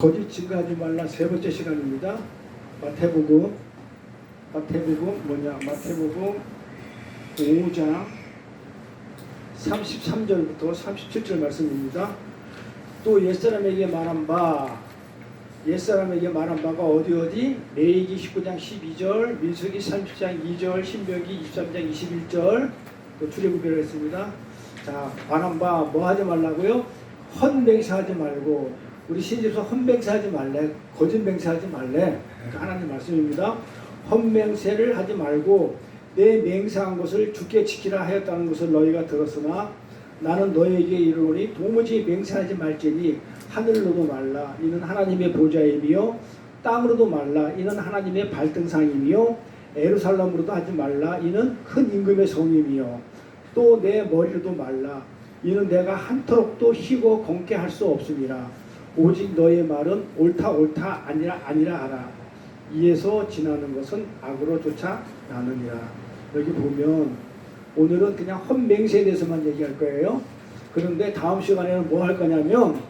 거짓 증거하지 말라 세 번째 시간입니다. 마태복음 마태복음 5장 33절부터 37절 말씀입니다. 또 옛사람에게 말한 바가 어디 레위기 19장 12절, 민수기 30장 2절, 신명기 23장 21절 또 출애굽기를 했습니다. 자, 말한 바 뭐 하지 말라고요? 헛맹세하지 말고, 우리 신집에서 헛맹세하지 말래, 거짓 맹세하지 말래. 그러니까 하나님 말씀입니다. 헛맹세를 하지 말고 내 맹세한 것을 주께 지키라 하였다는 것을 너희가 들었으나 나는 너희에게 이르노니 도무지 맹세하지 말지니 하늘로도 말라, 이는 하나님의 보좌이며 땅으로도 말라, 이는 하나님의 발등상이며 예루살렘으로도 하지 말라, 이는 큰 임금의 성이며 또 내 머리로도 말라, 이는 내가 한터럭도 희고 검게 할 수 없음이라. 오직 너의 말은 옳다 아니라 하라. 이에서 지나는 것은 악으로 쫓아나느니라. 여기 보면 오늘은 그냥 헛맹세에 대해서만 얘기할 거예요. 그런데 다음 시간에는 뭐 할 거냐면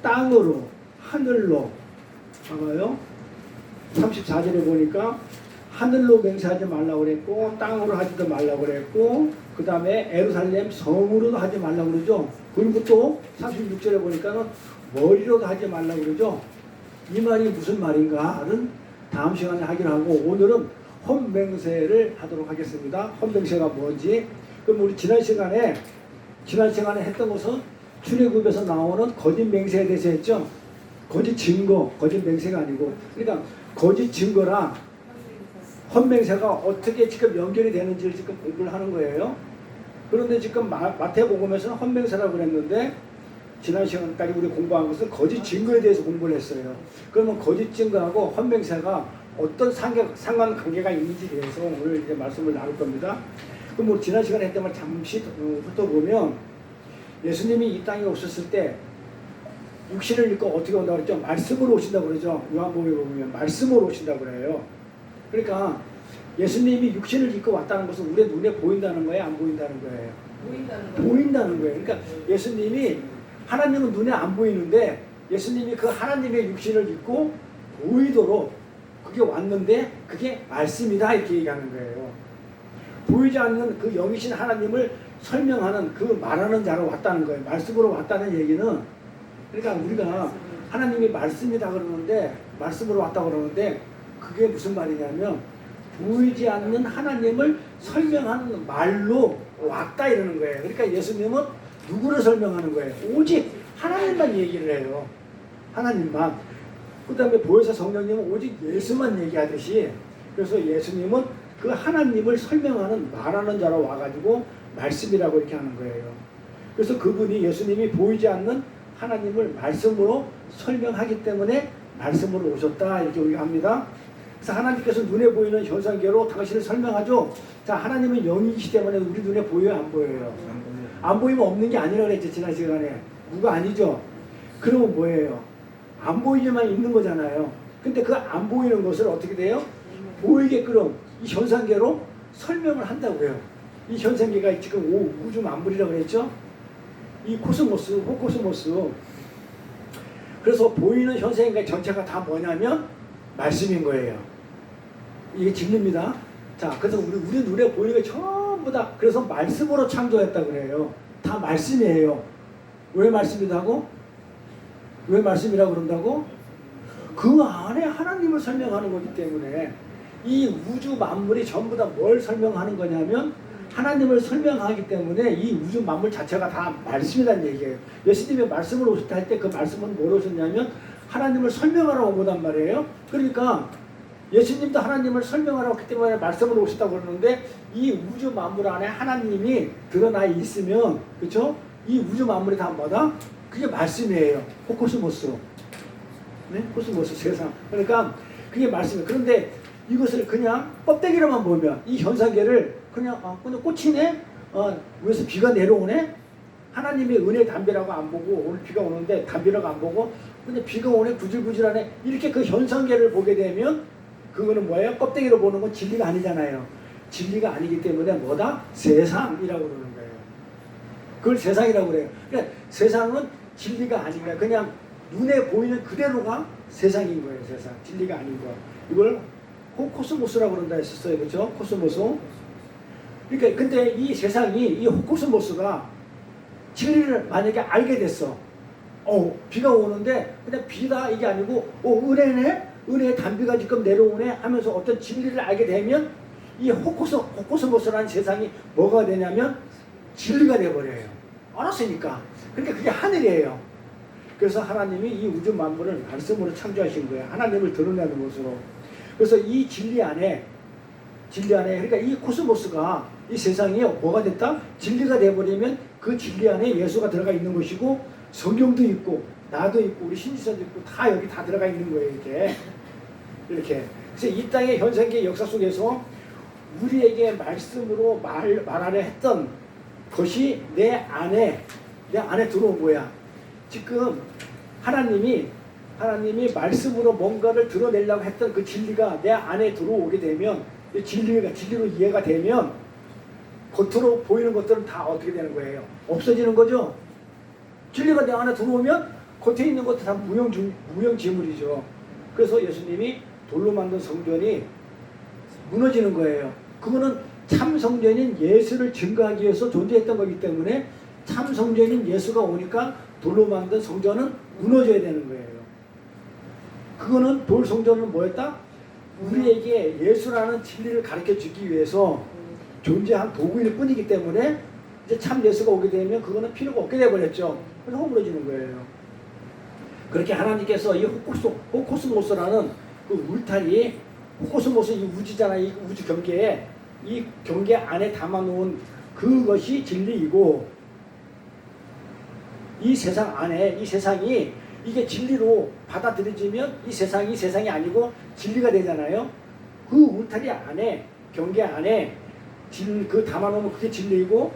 땅으로, 하늘로, 봐봐요. 34절에 보니까 하늘로 맹세하지 말라고 그랬고, 땅으로 하지도 말라고 그랬고, 그 다음에 예루살렘 성으로도 하지 말라고 그러죠. 그리고 또 36절에 보니까는 머리로도 하지 말라고 그러죠. 이 말이 무슨 말인가는 다음 시간에 하기로 하고, 오늘은 헛맹세를 하도록 하겠습니다. 헛맹세가 뭔지. 그럼 우리 지난 시간에 했던 것은 출애굽에서 나오는 거짓 맹세에 대해서 했죠. 거짓 증거, 거짓 맹세가 아니고, 그러니까 거짓 증거랑 헛맹세가 어떻게 지금 연결이 되는지를 지금 공부를 하는 거예요. 그런데 지금 마태복음에서는 헛맹세라고 그랬는데, 지난 시간까지 우리 공부한 것은 거짓 증거에 대해서 공부를 했어요. 그러면 거짓 증거하고 헛맹세가 어떤 상관관계가 있는지에 대해서 오늘 이제 말씀을 나눌 겁니다. 그럼 우리 지난 시간에 했던 걸 잠시 훑어보면, 예수님이 이 땅에 오셨을 때 육신을 입고 어떻게 온다고 그랬죠? 말씀으로 오신다고 그러죠. 요한복음에 보면 말씀으로 오신다고 그래요. 그러니까 예수님이 육신을 입고 왔다는 것은 우리 눈에 보인다는 거예요? 안 보인다는 거예요? 보인다는 거예요. 그러니까 예수님이, 하나님은 눈에 안 보이는데 예수님이 그 하나님의 육신을 입고 보이도록 그게 왔는데 그게 말씀이다, 이렇게 얘기하는 거예요. 보이지 않는 그 영이신 하나님을 설명하는, 그 말하는 자로 왔다는 거예요. 말씀으로 왔다는 얘기는, 그러니까 우리가 하나님이 말씀이다 그러는데, 말씀으로 왔다 그러는데, 그게 무슨 말이냐면 보이지 않는 하나님을 설명하는 말로 왔다 이러는 거예요. 그러니까 예수님은 누구를 설명하는 거예요? 오직 하나님만 얘기를 해요. 하나님만. 그 다음에 보혜사 성령님은 오직 예수만 얘기하듯이, 그래서 예수님은 그 하나님을 설명하는, 말하는 자로 와가지고 말씀이라고 이렇게 하는 거예요. 그래서 그분이, 예수님이 보이지 않는 하나님을 말씀으로 설명하기 때문에 말씀으로 오셨다, 이렇게 우리가 합니다. 그래서 하나님께서 눈에 보이는 현상계로 당신을 설명하죠. 자, 하나님은 영이시기 때문에 우리 눈에 보여요, 안 보여요? 안 보이면 없는 게 아니라고 그랬죠, 지난 시간에. 누가 아니죠? 그러면 뭐예요? 안 보이지만 있는 거잖아요. 근데 그 안 보이는 것을 어떻게 돼요? 보이게끔 이 현상계로 설명을 한다고요. 이 현상계가 지금 우주 만물이라고 그랬죠? 이 코스모스, 호코스모스. 그래서 보이는 현상계 전체가 다 뭐냐면 말씀인 거예요. 이게 진리입니다. 자, 그래서 우리 눈에 보이는 게 전부 다, 그래서 말씀으로 창조했다 그래요. 다 말씀이에요. 왜 말씀이라고? 왜 말씀이라고 그런다고? 그 안에 하나님을 설명하는 거기 때문에, 이 우주 만물이 전부 다 뭘 설명하는 거냐면 하나님을 설명하기 때문에 이 우주 만물 자체가 다 말씀이라는 얘기예요. 예수님이 말씀을 오셨다 할 때 그 말씀은 뭘 오셨냐면 하나님을 설명하러 온 거단 말이에요. 그러니까 예수님도 하나님을 설명하러 왔기 때문에 말씀으로 오셨다고 그러는데, 이 우주 만물 안에 하나님이 드러나 있으면, 그렇죠? 이 우주 만물이 다 뭐다? 그게 말씀이에요. 코스모스. 네? 코스모스, 세상. 그러니까 그게 말씀이에요. 그런데 이것을 그냥 껍데기로만 보면, 이 현상계를 그냥 꽃이네? 위에서 비가 내려오네? 하나님의 은혜 담비라고 안 보고, 오늘 비가 오는데 담비라고 안 보고, 근데 비가 오네, 구질구질하네, 이렇게 그 현상계를 보게 되면 그거는 뭐예요? 껍데기로 보는 건 진리가 아니잖아요. 진리가 아니기 때문에 뭐다? 세상이라고 그러는 거예요. 그걸 세상이라고 그래요. 그러니까 세상은 진리가 아닌 거야. 그냥 눈에 보이는 그대로가 세상인 거예요. 세상. 진리가 아닌 거. 이걸 호코스모스라고 그런다 했었어요. 그렇죠? 코스모스. 그러니까 근데 이 세상이 이 호코스모스가 진리를 만약에 알게 됐어. 비가 오는데 그냥 비다 이게 아니고 은혜네? 은혜의 단비가 지금 내려오네 하면서 어떤 진리를 알게 되면 이 호코스모스라는 세상이 뭐가 되냐면 진리가 돼버려요. 알았으니까. 그러니까 그게 하늘이에요. 그래서 하나님이 이 우주 만물을 말씀으로 창조하신 거예요. 하나님을 드러내는 것으로. 그래서 이 진리 안에 그러니까 이 코스모스가 이 세상이 뭐가 됐다? 진리가 돼버리면 그 진리 안에 예수가 들어가 있는 것이고 성경도 있고 나도 있고 우리 신지선도 있고 다 여기 다 들어가 있는 거예요. 이렇게. 그래서 이 땅의 현생계 역사 속에서 우리에게 말씀으로 말하려 했던 것이 내 안에 들어온 거야. 지금 하나님이 말씀으로 뭔가를 드러내려고 했던 그 진리가 내 안에 들어오게 되면 진리로 이해가 되면 겉으로 보이는 것들은 다 어떻게 되는 거예요? 없어지는 거죠. 진리가 내 안에 들어오면 겉에 있는 것도 다 무용지물이죠. 그래서 예수님이 돌로 만든 성전이 무너지는 거예요. 그거는 참 성전인 예수를 증거하기 위해서 존재했던 거기 때문에 참 성전인 예수가 오니까 돌로 만든 성전은 무너져야 되는 거예요. 그거는 돌 성전은 뭐였다? 우리에게 예수라는 진리를 가르쳐 주기 위해서 존재한 도구일 뿐이기 때문에 이제 참 예수가 오게 되면 그거는 필요가 없게 돼버렸죠. 그래서 허물어지는 거예요. 그렇게 하나님께서 이 호코스모스라는 그 울타리, 호코스모스 이 우주잖아요. 이 우주 경계에 이 경계 안에 담아놓은 그것이 진리이고 이 세상 안에 이 세상이 이게 진리로 받아들여지면 이 세상이 아니고 진리가 되잖아요. 그 울타리 안에 경계 안에 그 담아놓으면 그게 진리이고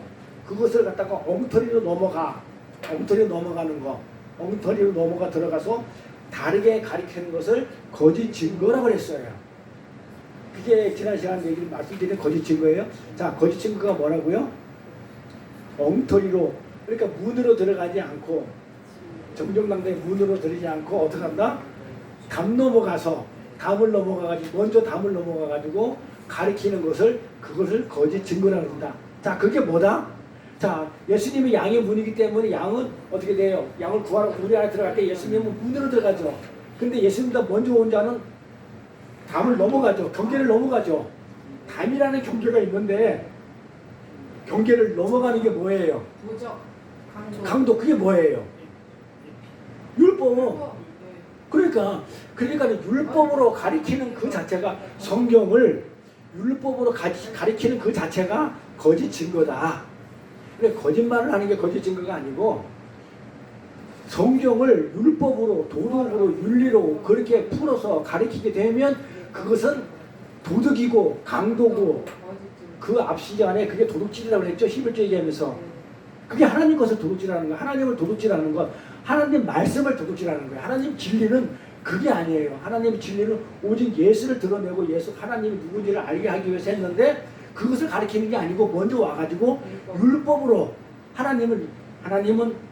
그것을 갖다가 엉터리로 넘어가는 거 엉터리로 넘어가 들어가서 다르게 가리키는 것을 거짓 증거라고 그랬어요. 그게 지난 시간 얘기를 말씀드린 거짓 증거예요. 자, 거짓 증거가 뭐라고요? 엉터리로 그러니까 문으로 들어가지 않고 정정당당히 문으로 들이지 않고 어떻게 한다? 담을 넘어가가지고 먼저 담을 넘어가가지고 가리키는 그것을 거짓 증거라고 한다. 자, 그게 뭐다? 자, 예수님이 양의 문이기 때문에 양은 어떻게 돼요? 양을 구하러 우리 안에 들어갈 때 예수님은 문으로 들어가죠. 근데 예수님보다 먼저 온 자는 담을 넘어가죠. 경계를 넘어가죠. 담이라는 경계가 있는데 경계를 넘어가는 게 뭐예요? 강도. 그게 뭐예요? 율법. 그러니까 율법으로 가리키는 그 자체가 성경을 율법으로 가리키는 그 자체가 거짓 증거다. 그래 거짓말을 하는 게 거짓 증거가 아니고 성경을 율법으로 도덕으로 윤리로 그렇게 풀어서 가리키게 되면 그것은 도덕이고 강도고 그 앞 시간에 그게 도둑질이라고 했죠. 11조 얘기하면서 그게 하나님 것을 도둑질하는 거야. 하나님을 도둑질하는 거. 하나님 말씀을 도둑질하는 거예요. 하나님 진리는 그게 아니에요. 하나님 진리는 오직 예수를 드러내고 하나님이 누군지를 알게 하기 위해서 했는데 그것을 가리키는 게 아니고 먼저 와가지고 율법으로 하나님은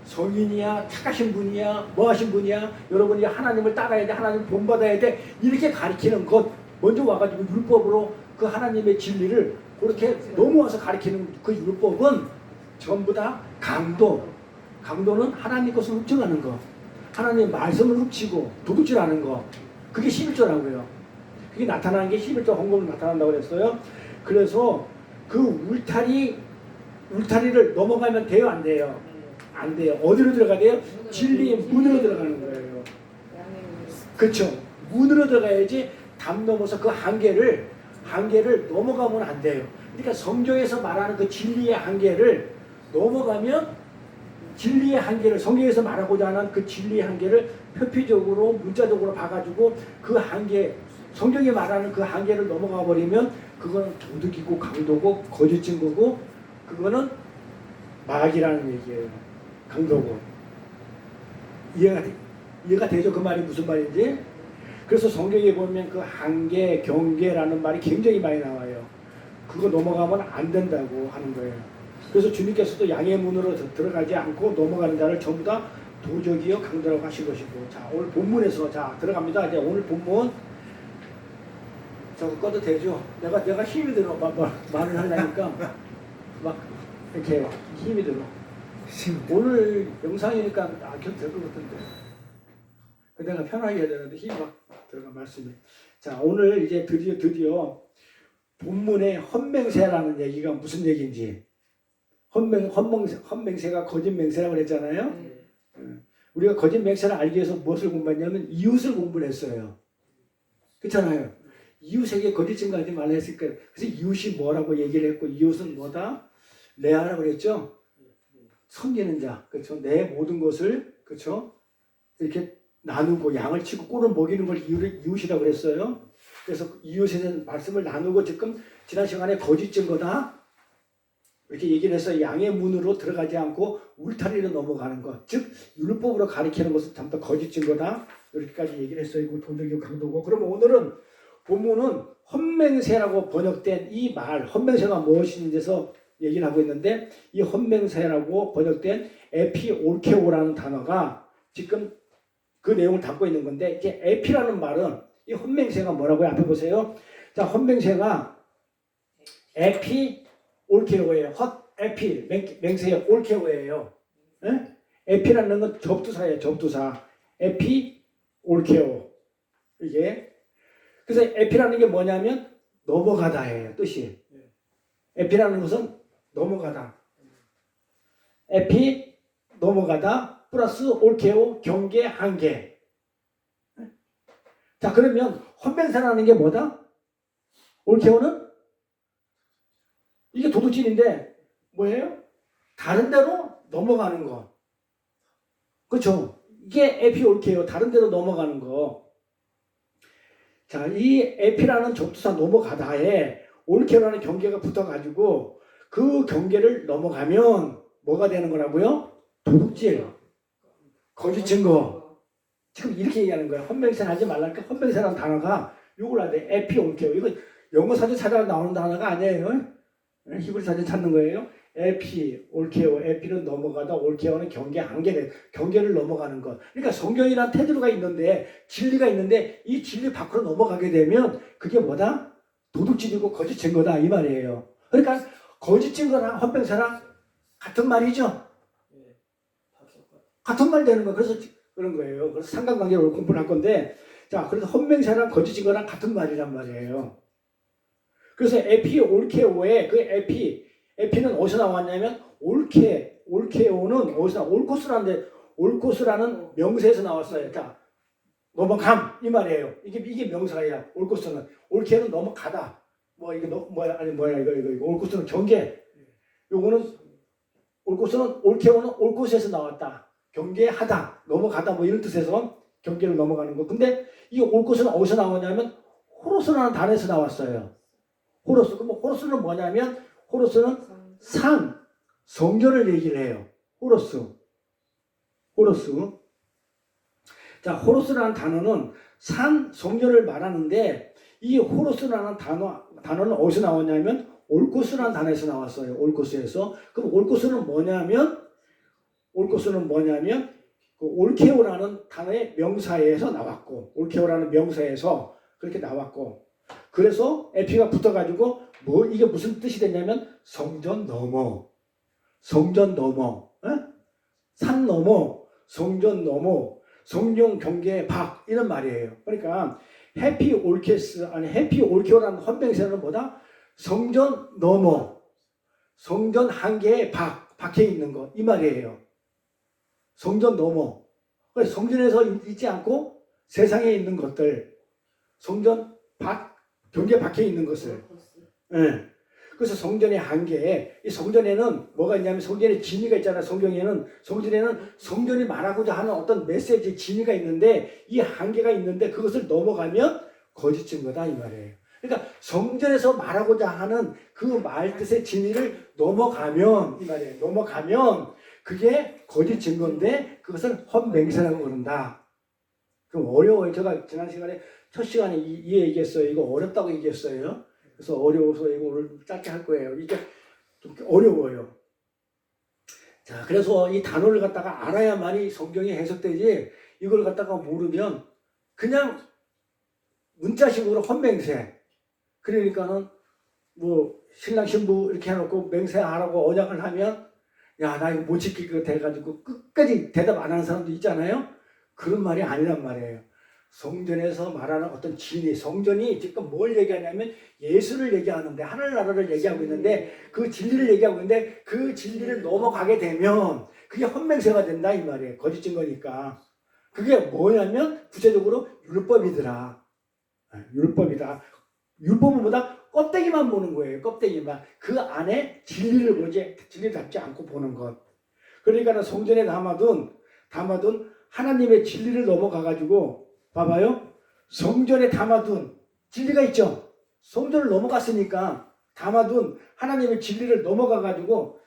성인이야 착하신 분이야 뭐 하신 분이야 여러분이 하나님을 따라야 돼 하나님 본받아야 돼 이렇게 가리키는 것 먼저 와가지고 율법으로 그 하나님의 진리를 그렇게 넘어와서 가리키는 그 율법은 전부 다 강도는 하나님 것을 훔쳐가는 거 하나님 말씀을 훔치고 도둑질하는 거 그게 11조라고요. 그게 나타나는 게 11조 헌금으로 나타난다고 그랬어요. 그래서 그 울타리를 넘어가면 돼요? 안 돼요? 안 돼요. 어디로 들어가야 돼요? 진리의 문으로 들어가는 거예요. 그렇죠. 문으로 들어가야지 담 넘어서 그 한계를 넘어가면 안 돼요. 그러니까 성경에서 말하는 그 진리의 한계를 넘어가면 진리의 한계를 성경에서 말하고자 하는 그 진리의 한계를 표피적으로 문자적으로 봐가지고 그 한계 성경이 말하는 그 한계를 넘어가 버리면 그거는 도둑이고 강도고 거짓 증거고 그거는 마귀라는 얘기예요. 강도고 이해가 되죠? 그 말이 무슨 말인지? 그래서 성경에 보면 그 한계, 경계라는 말이 굉장히 많이 나와요. 그거 넘어가면 안 된다고 하는 거예요. 그래서 주님께서도 양의 문으로 들어가지 않고 넘어가는 자를 전부 다 도적이요 강도라고 하신 것이고. 자, 오늘 본문에서 자 들어갑니다. 이제 오늘 본문 저거 꺼도 되죠? 내가 힘이 들어 말을 하려니까 막 이렇게 힘이 들어. 오늘 영상이니까 켜도 될 것 같은데. 내가 편하게 해야 되는데 힘이 막 들어가 말씀이. 자, 오늘 이제 드디어 본문의 헌맹세라는 얘기가 무슨 얘기인지. 헌맹세가 거짓 맹세라고 그랬잖아요. 우리가 거짓 맹세를 알기 위해서 무엇을 공부했냐면 이웃을 공부를 했어요. 그렇잖아요. 이웃에게 거짓 증거하지 말라 했으니까. 그래서 이웃이 뭐라고 얘기를 했고, 이웃은 뭐다? 레아라고 그랬죠. 섬기는 자, 그렇죠. 내 모든 것을, 그렇죠. 이렇게 나누고 양을 치고 꼴을 먹이는 걸 이웃이라고 그랬어요. 그래서 이웃에 대한 말씀을 나누고 지금 지난 시간에 거짓 증거다 이렇게 얘기를 해서 양의 문으로 들어가지 않고 울타리로 넘어가는 것, 즉 율법으로 가리키는 것은 전부 다 거짓 증거다 이렇게까지 얘기를 했어요. 이거 도덕이고 강도고. 그러면 오늘은 본문은 헌맹세라고 번역된 이 말, 헌맹세가 무엇인지에서 얘기를 하고 있는데, 이 헌맹세라고 번역된 에피올케오라는 단어가 지금 그 내용을 담고 있는 건데, 이제 에피라는 말은 이 헌맹세가 뭐라고요? 앞에 보세요. 자, 헌맹세가 에피 올케오예요. 에피 맹세의 올케오예요. 에? 에피라는 건 접두사예요. 접두사. 에피 올케오. 이게 그래서 에피라는 게 뭐냐면 넘어가다예요. 뜻이. 에피라는 것은 넘어가다. 에피 넘어가다 플러스 올케오 경계 한계. 자, 그러면 헌맹세라는 게 뭐다? 올케오는 이게 도둑질인데 뭐예요? 다른 데로 넘어가는 거. 그렇죠? 이게 에피 올케오. 다른 데로 넘어가는 거. 자, 이 에피라는 접두사 넘어가다에 올케오라는 경계가 붙어가지고 그 경계를 넘어가면 뭐가 되는 거라고요? 도둑질, 거짓 증거. 지금 이렇게 얘기하는 거예요. 헌맹세 하지 말라니까 헌맹세라는 단어가 요걸 하대. 에피 올케오. 이거 영어 사전 찾아가 나오는 단어가 아니에요. 히브리 사전 찾는 거예요. 에피 올케오. 에피는 넘어가다, 올케오는 경계 한계래. 경계를 넘어가는 것. 그러니까 성경이란 테두리가 있는데, 진리가 있는데 이 진리 밖으로 넘어가게 되면 그게 뭐다? 도둑질이고 거짓 증거다 이 말이에요. 그러니까 거짓 증거랑 헌맹세랑 같은 말이죠. 같은 말 되는 거. 그래서 그런 거예요. 그래서 상관관계로 공부를 할 건데, 자, 그래서 헌맹세랑 거짓 증거랑 같은 말이란 말이에요. 그래서 에피 올케오의 그 에피는 어디서 나왔냐면 올케오는 어디서 올코스라는데, 올코스라는 명사에서 나왔어요. 자, 넘어감 이 말이에요. 이게 명사야. 올코스는. 올케오는 넘어가다. 뭐 이게 뭐야 아니 뭐야 이거 올코스는 경계. 요거는 올케오는 올코스에서 나왔다. 경계하다, 넘어가다 뭐 이런 뜻에서 경계를 넘어가는 거. 근데 이 올코스는 어디서 나오냐면 호로스라는 단어에서 나왔어요. 호로스. 그럼 호로스는 뭐냐면 호로스는 산, 성전을 얘기를 해요. 호로스. 자, 호로스라는 단어는 산, 성전을 말하는데, 이 호로스라는 단어는 어디서 나왔냐면 올코스라는 단어에서 나왔어요. 올코스에서. 그럼 올코스는 뭐냐면 그 올케오라는 단어의 명사에서 나왔고, 올케오라는 명사에서 그렇게 나왔고, 그래서 에피가 붙어가지고 뭐 이게 무슨 뜻이 됐냐면 성전 넘어, 산 넘어, 성전 넘어, 성경 경계 밖 이런 말이에요. 그러니까 해피 올케오라는 헌맹세는 뭐다? 성전 넘어, 성전 한계에 밖에 있는 거 이 말이에요. 성전 넘어. 성전에서 있지 않고 세상에 있는 것들, 성전 경계 밖에 있는 것을. 네. 그래서 성전의 한계에, 이 성전에는 뭐가 있냐면 성전에 진리가 있잖아요. 성전에는 성전이 말하고자 하는 어떤 메시지, 진리가 있는데 이 한계가 있는데 그것을 넘어가면 거짓 증거다 이 말이에요. 그러니까 성전에서 말하고자 하는 그 말 뜻의 진리를 넘어가면 이 말이에요. 넘어가면 그게 거짓 증거인데 그것을 헌맹세라고 그런다. 그럼 어려워요. 제가 지난 시간에 첫 시간에 이 얘기했어요. 이거 어렵다고 얘기했어요. 그래서 어려워서 이거 오늘 짧게 할 거예요. 이게 좀 어려워요. 자, 그래서 이 단어를 갖다가 알아야만이 성경이 해석되지, 이걸 갖다가 모르면 그냥 문자식으로 헌맹세. 그러니까는 뭐 신랑 신부 이렇게 해놓고 맹세하라고 언약을 하면 야, 나 이거 못 지킬 것 같아가지고 끝까지 대답 안 하는 사람도 있잖아요. 그런 말이 아니란 말이에요. 성전에서 말하는 어떤 진리, 성전이 지금 뭘 얘기하냐면 예수를 얘기하는데, 하늘나라를 얘기하고 있는데, 그 진리를 얘기하고 있는데, 그 진리를 넘어가게 되면 그게 헛맹세가 된다 이 말이에요. 거짓 증거니까. 그게 뭐냐면 구체적으로 율법이더라. 율법이다. 율법은 뭐다? 껍데기만 보는 거예요. 껍데기만. 그 안에 진리를 보지, 진리를 잡지 않고 보는 것. 그러니까 성전에 담아둔 하나님의 진리를 넘어가가지고, 봐봐요. 성전에 담아둔 진리가 있죠. 성전을 넘어갔으니까 담아둔 하나님의 진리를 넘어가가지고,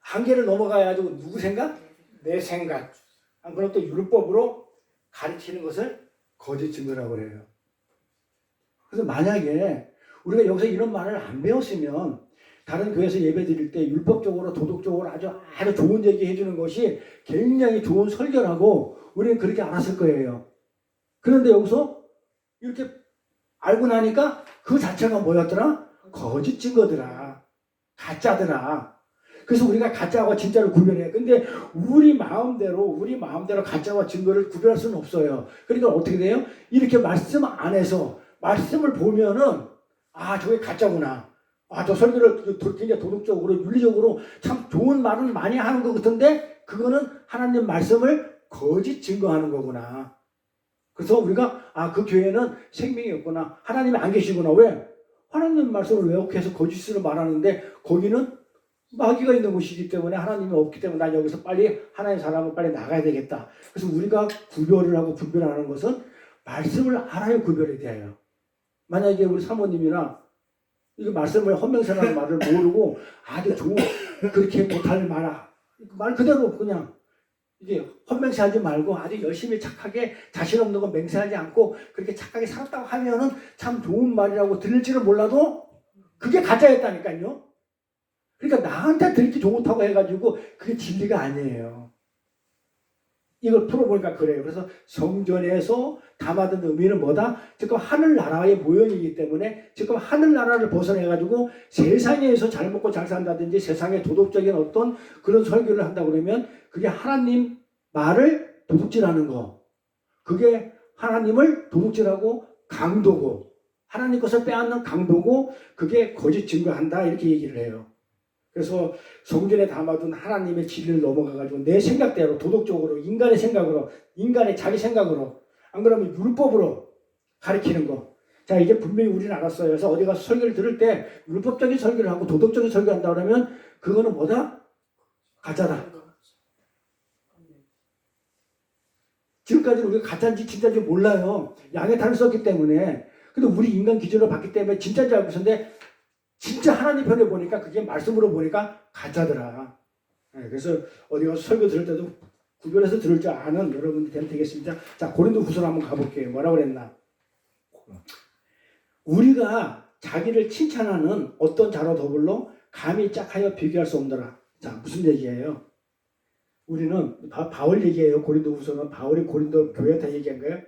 한계를 넘어가가지고 누구 생각? 내 생각. 그럼 또 율법으로 가르치는 것을 거짓 증거라고 그래요. 그래서 만약에 우리가 여기서 이런 말을 안 배웠으면 다른 교회에서 예배 드릴 때 율법적으로 도덕적으로 아주 좋은 얘기 해주는 것이 굉장히 좋은 설교라고 우리는 그렇게 알았을 거예요. 그런데 여기서 이렇게 알고 나니까 그 자체가 뭐였더라? 거짓 증거더라. 가짜더라. 그래서 우리가 가짜와 진짜를 구별해요. 근데 우리 마음대로 가짜와 증거를 구별할 수는 없어요. 그러니까 어떻게 돼요? 이렇게 말씀 안에서 말씀을 보면은 아, 저게 가짜구나. 아, 저 설교를 굉장히 도덕적으로 윤리적으로 참 좋은 말은 많이 하는 것 같은데 그거는 하나님 말씀을 거짓 증거하는 거구나. 그래서 우리가 아, 그 교회는 생명이 없구나. 하나님이 안 계시구나. 왜? 하나님 말씀을 왜곡해서 거짓으로 말하는데 거기는 마귀가 있는 곳이기 때문에 하나님이 없기 때문에 난 여기서 빨리 하나님 사람은 빨리 나가야 되겠다. 그래서 우리가 구별을 하고 분별하는 것은 말씀을 알아야 구별이 돼요. 만약에 우리 사모님이나 이거 말씀을 헌명세라는 말을 모르고 아주 좋은 그렇게 못할 말 그대로 그냥 이게 헌맹세하지 말고 아주 열심히 착하게 자신 없는 거 맹세하지 않고 그렇게 착하게 살았다고 하면은 참 좋은 말이라고 들릴지는 몰라도 그게 가짜였다니까요. 그러니까 나한테 들기 좋다고 해가지고 그게 진리가 아니에요. 이걸 풀어보니까 그래요. 그래서 성전에서 담아둔 의미는 뭐다? 지금 하늘나라의 모형이기 때문에 지금 하늘나라를 벗어내가지고 세상에서 잘 먹고 잘 산다든지 세상의 도덕적인 어떤 그런 설교를 한다고 그러면 그게 하나님 말을 도둑질하는 거. 그게 하나님을 도둑질하고 강도고 하나님 것을 빼앗는 강도고 그게 거짓 증거한다 이렇게 얘기를 해요. 그래서 성전에 담아둔 하나님의 진리를 넘어가가지고 내 생각대로 도덕적으로 인간의 생각으로 인간의 자기 생각으로 안 그러면 율법으로 가리키는 거. 자, 이제 분명히 우리는 알았어요. 그래서 어디 가서 설교를 들을 때 율법적인 설교를 하고 도덕적인 설교를 한다 그러면 그거는 뭐다? 가짜다. 지금까지는 우리가 가짜인지 진짜인지 몰라요. 양의 탈을 썼기 때문에. 근데 우리 인간 기준으로 봤기 때문에 진짜인지 알고 있었는데 진짜 하나님 편에 보니까 그게 말씀으로 보니까 가짜더라. 그래서 어디 가서 설교 들을 때도 구별해서 들을 줄 아는 여러분들 되면 되겠습니다. 자, 고린도후서 한번 가볼게요. 뭐라고 그랬나? 우리가 자기를 칭찬하는 어떤 자로 더불어 감히 짝하여 비교할 수 없더라. 자, 무슨 얘기예요? 우리는 바울 얘기예요. 고린도후서는 바울이 고린도 교회한테 얘기한 거예요.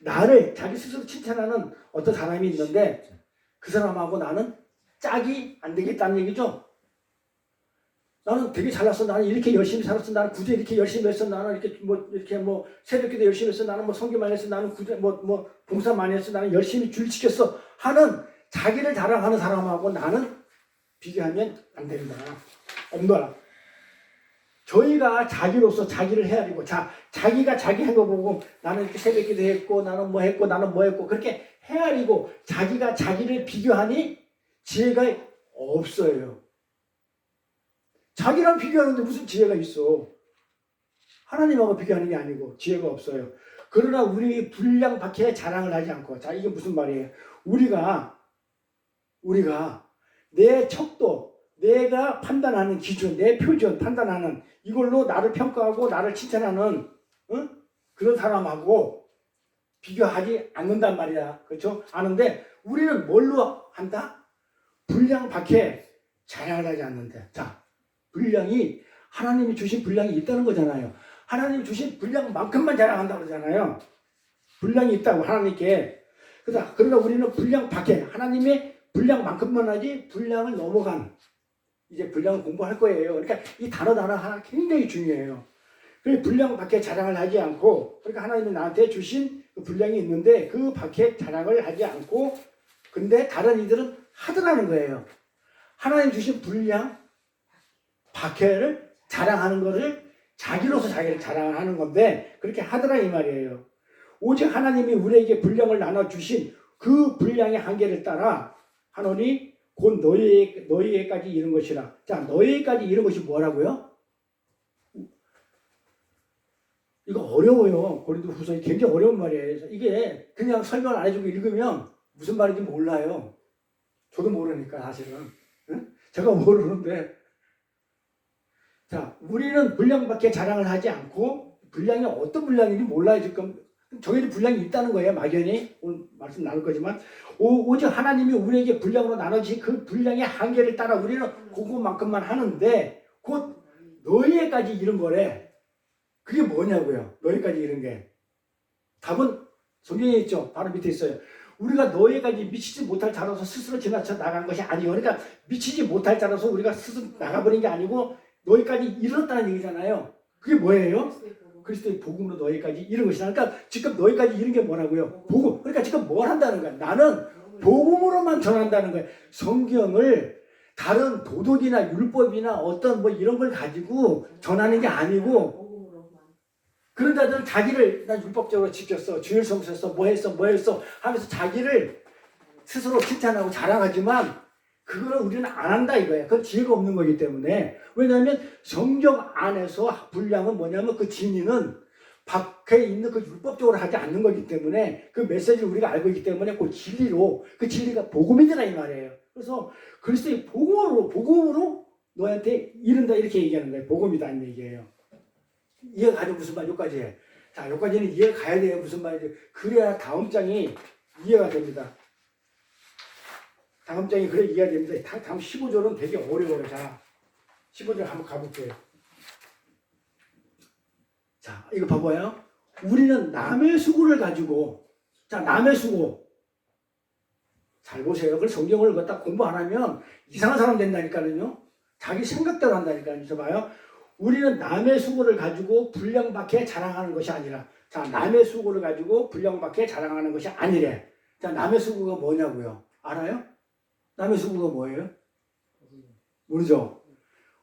나를 자기 스스로 칭찬하는 어떤 사람이 있는데 그 사람하고 나는 짝이 안 되겠다는 얘기죠. 나는 되게 잘났어. 나는 이렇게 열심히 살았어. 나는 구제 이렇게 열심히 했어. 나는 이렇게 새벽기도 열심히 했어. 나는 성교 많이 했어. 나는 구제 봉사 많이 했어. 나는 열심히 줄 지켰어. 하는 자기를 자랑하는 사람하고 나는 비교하면 안 된다. 엄도라. 저희가 자기로서 자기를 헤아리고 자기가 자기 한 거 보고 나는 이렇게 새벽기도 했고 나는 뭐 했고 나는 뭐 했고 그렇게 헤아리고 자기가 자기를 비교하니 지혜가 없어요. 자기랑 비교하는데 무슨 지혜가 있어. 하나님하고 비교하는 게 아니고 지혜가 없어요. 그러나 우리 불량박해에 자랑을 하지 않고 자 이게 무슨 말이에요. 우리가 내 척도 내가 판단하는 기준 내 표준 판단하는 이걸로 나를 평가하고 나를 칭찬하는 그런 사람하고 비교하지 않는단 말이야. 그렇죠? 아는데 우리는 뭘로 한다? 불량박해 자랑을 하지 않는데 자 불량이 하나님이 주신 분량이 있다는 거잖아요. 하나님이 주신 분량만큼만 자랑한다고 그러잖아요. 분량이 있다고 하나님께. 그러나 우리는 분량 밖에 하나님의 분량만큼만 하지 분량을 넘어간 이제 분량을 공부할 거예요. 그러니까 이 단어 하나 굉장히 중요해요. 그 분량 밖에 자랑을 하지 않고, 그러니까 하나님이 나한테 주신 그 분량이 있는데 그 밖에 자랑을 하지 않고, 근데 다른 이들은 하더라는 거예요. 하나님 주신 분량 밖에를 자랑하는 것을 자기로서 자기를 자랑하는 건데 그렇게 하더라 이 말이에요. 오직 하나님이 우리에게 분량을 나눠주신 그 분량의 한계를 따라 하노니 곧 너희에게까지 이른 것이라. 자, 너희에게까지 이른 것이 뭐라고요? 이거 어려워요. 고린도후서 굉장히 어려운 말이에요. 이게 그냥 설명을 안 해주고 읽으면 무슨 말인지 몰라요. 저도 모르니까 사실은. 응? 제가 모르는데. 자, 우리는 분량밖에 자랑을 하지 않고 분량이 어떤 분량인지 몰라요. 지금 정해진 분량이 있다는 거예요. 막연히 오늘 말씀 나눌 거지만 오직 하나님이 우리에게 분량으로 나눠진 그 분량의 한계를 따라 우리는 그것만큼만 하는데 곧 너희에까지 이른 거래. 그게 뭐냐고요. 너희까지 이른 게. 답은 성경에 있죠. 바로 밑에 있어요. 우리가 너희까지 미치지 못할 자로서 스스로 지나쳐 나간 것이 아니에요. 그러니까 미치지 못할 자로서 우리가 스스로 나가버린 게 아니고 너희까지 이르렀다는 얘기잖아요. 그게 뭐예요? 그리스도의 복음으로 너희까지 이른 것이다. 그러니까 지금 너희까지 이른 게 뭐라고요? 복음. 그러니까 지금 뭘 한다는 거야? 나는 복음으로만 전한다는 거예요. 성경을 다른 도덕이나 율법이나 어떤 뭐 이런 걸 가지고 전하는 게 아니고, 그런 자들은 자기를 난 율법적으로 지켰어, 주일 성수했어, 뭐 했어 하면서 자기를 스스로 칭찬하고 자랑하지만 그거는 우리는 안 한다 이거야. 그건 지혜가 없는 거기 때문에. 왜냐하면 성경 안에서 분량은 뭐냐면 그 진리는 밖에 있는 그 율법적으로 하지 않는 거기 때문에 그 메시지를 우리가 알고 있기 때문에 그 진리로, 그 진리가 복음이더라 이 말이에요. 그래서 그리스도의 복음으로 너한테 이른다 이렇게 얘기하는 거예요. 복음이다 이 얘기예요. 이해가 가죠? 무슨 말 여기까지 해. 자, 여기까지는 이해가 가야 돼요. 무슨 말인지. 그래야 다음 장이 이해가 됩니다. 다음 장이 그래 이해가 됩니다. 다음 15절은 되게 어려워요. 자, 15절 한번 가볼게요. 자, 이거 봐봐요. 우리는 남의 수고를 가지고, 자, 남의 수고. 잘 보세요. 그걸 성경을 갖다 공부 안 하면 이상한 사람 된다니까요. 자기 생각대로 한다니까요. 저 봐요. 우리는 남의 수고를 가지고 분량밖에 자랑하는 것이 아니라, 자, 남의 수고를 가지고 분량밖에 자랑하는 것이 아니래. 자, 남의 수고가 뭐냐고요? 알아요? 남의 수고가 뭐예요? 모르죠?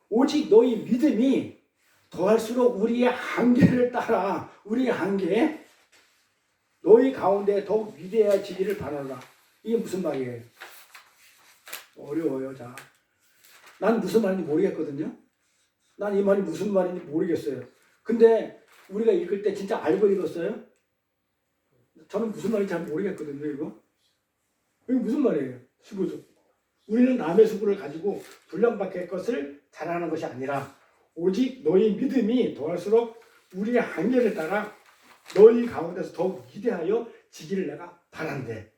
오직 너희 믿음이 더할수록 우리의 한계를 따라, 우리의 한계, 너희 가운데 더욱 위대해지기를 바라라. 이게 무슨 말이에요? 어려워요. 자, 난 무슨 말인지 모르겠거든요. 난 이 말이 무슨 말인지 모르겠어요. 근데 우리가 읽을 때 진짜 알고 읽었어요? 저는 무슨 말인지 잘 모르겠거든요, 이거. 이게 무슨 말이에요? 15절. 우리는 남의 수고를 가지고 분량밖의 것을 자랑하는 것이 아니라 오직 너희 믿음이 더할수록 우리의 한계를 따라 너희 가운데서 더욱 위대하여 지기를 내가 바란대.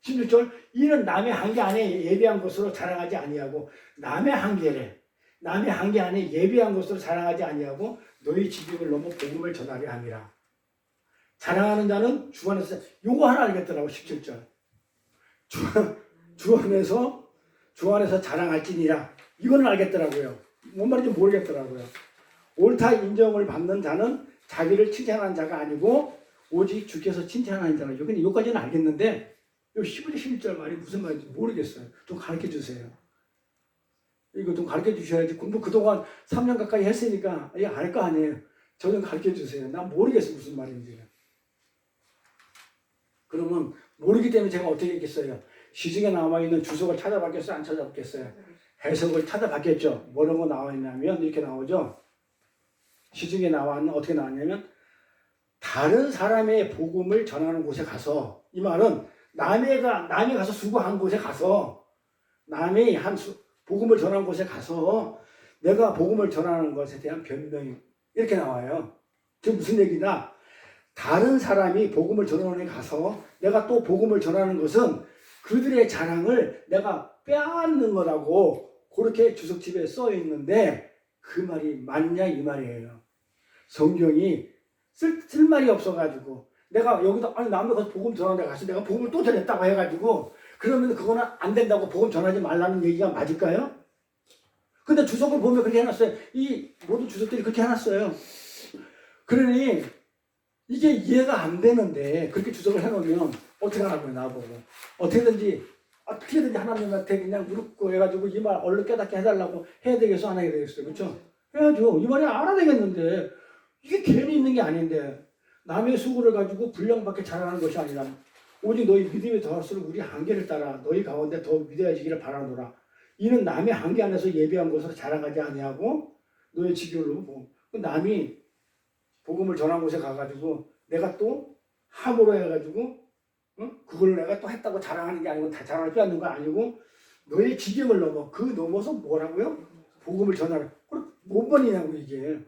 16절. 이는 남의 한계 안에 예비한 것으로 자랑하지 아니하고, 남의 한계 안에 예비한 것으로 자랑하지 아니하고 너희 지경을 넘어 복음을 전하려 함이라. 자랑하는 자는 주 안에서, 요거 하나 알겠더라고. 17절. 주 안에서 자랑할지니라. 이거는 알겠더라고요. 뭔 말인지 모르겠더라고요. 옳다 인정을 받는 자는 자기를 칭찬하는 자가 아니고 오직 주께서 칭찬하는 자가. 근데 여기까지는 알겠는데 요 15절 11절 말이 무슨 말인지 모르겠어요. 좀 가르쳐 주세요. 이거 좀 가르쳐 주셔야지. 공부 그동안 3년 가까이 했으니까 이거 알 거 아니에요. 저 좀 가르쳐 주세요. 난 모르겠어요. 무슨 말인지. 그러면 모르기 때문에 제가 어떻게 했겠어요? 시중에 나와 있는 주석을 찾아봤겠어요? 안 찾아봤겠어요? 해석을 찾아봤겠죠. 뭐라고 나와 있냐면 이렇게 나오죠. 시중에 나왔는 어떻게 나왔냐면 다른 사람의 복음을 전하는 곳에 가서, 이 말은 남이 가서 수고한 곳에 가서, 남이 복음을 전하는 곳에 가서 내가 복음을 전하는 것에 대한 변명이 이렇게 나와요. 지금 무슨 얘기냐? 다른 사람이 복음을 전하는 데 가서 내가 또 복음을 전하는 것은 그들의 자랑을 내가 빼앗는 거라고 그렇게 주석집에 써 있는데, 그 말이 맞냐 이 말이에요. 성경이 쓸 말이 없어가지고 내가 여기다 아니 남의 가서 복음 전하는데 가서 내가 복음을 또 전했다고 해가지고 그러면 그거는 안 된다고 복음 전하지 말라는 얘기가 맞을까요? 근데 주석을 보면 그렇게 해놨어요. 이 모든 주석들이 그렇게 해놨어요. 그러니 이게 이해가 안 되는데 그렇게 주석을 해놓으면 어떻게 하라고요 나보고. 어떻게든지 하나님한테 그냥 무릎 꿇고 해가지고 이 말 얼른 깨닫게 해달라고 해야 되겠어 안 해야 되겠어요. 그렇죠? 해야죠. 이 말이 알아야 되겠는데 이게 괜히 있는 게 아닌데 남의 수고를 가지고 분량밖에 자랑하는 것이 아니라 오직 너희 믿음이 더할수록 우리 한계를 따라 너희 가운데 더 위대해지기를 바라노라. 이는 남의 한계 안에서 예비한 것으로 자랑하지 아니하고 너의 지경으로 보고 남이 복음을 전한 곳에 가가지고 내가 또 함으로 해가지고 그걸 내가 또 했다고 자랑하는 게 아니고 다 자랑할 줄 아는 거 아니고 너의 지경을 넘어 그 넘어서 뭐라고요? 복음을 전하라. 그럼 몇 번이냐고 이게.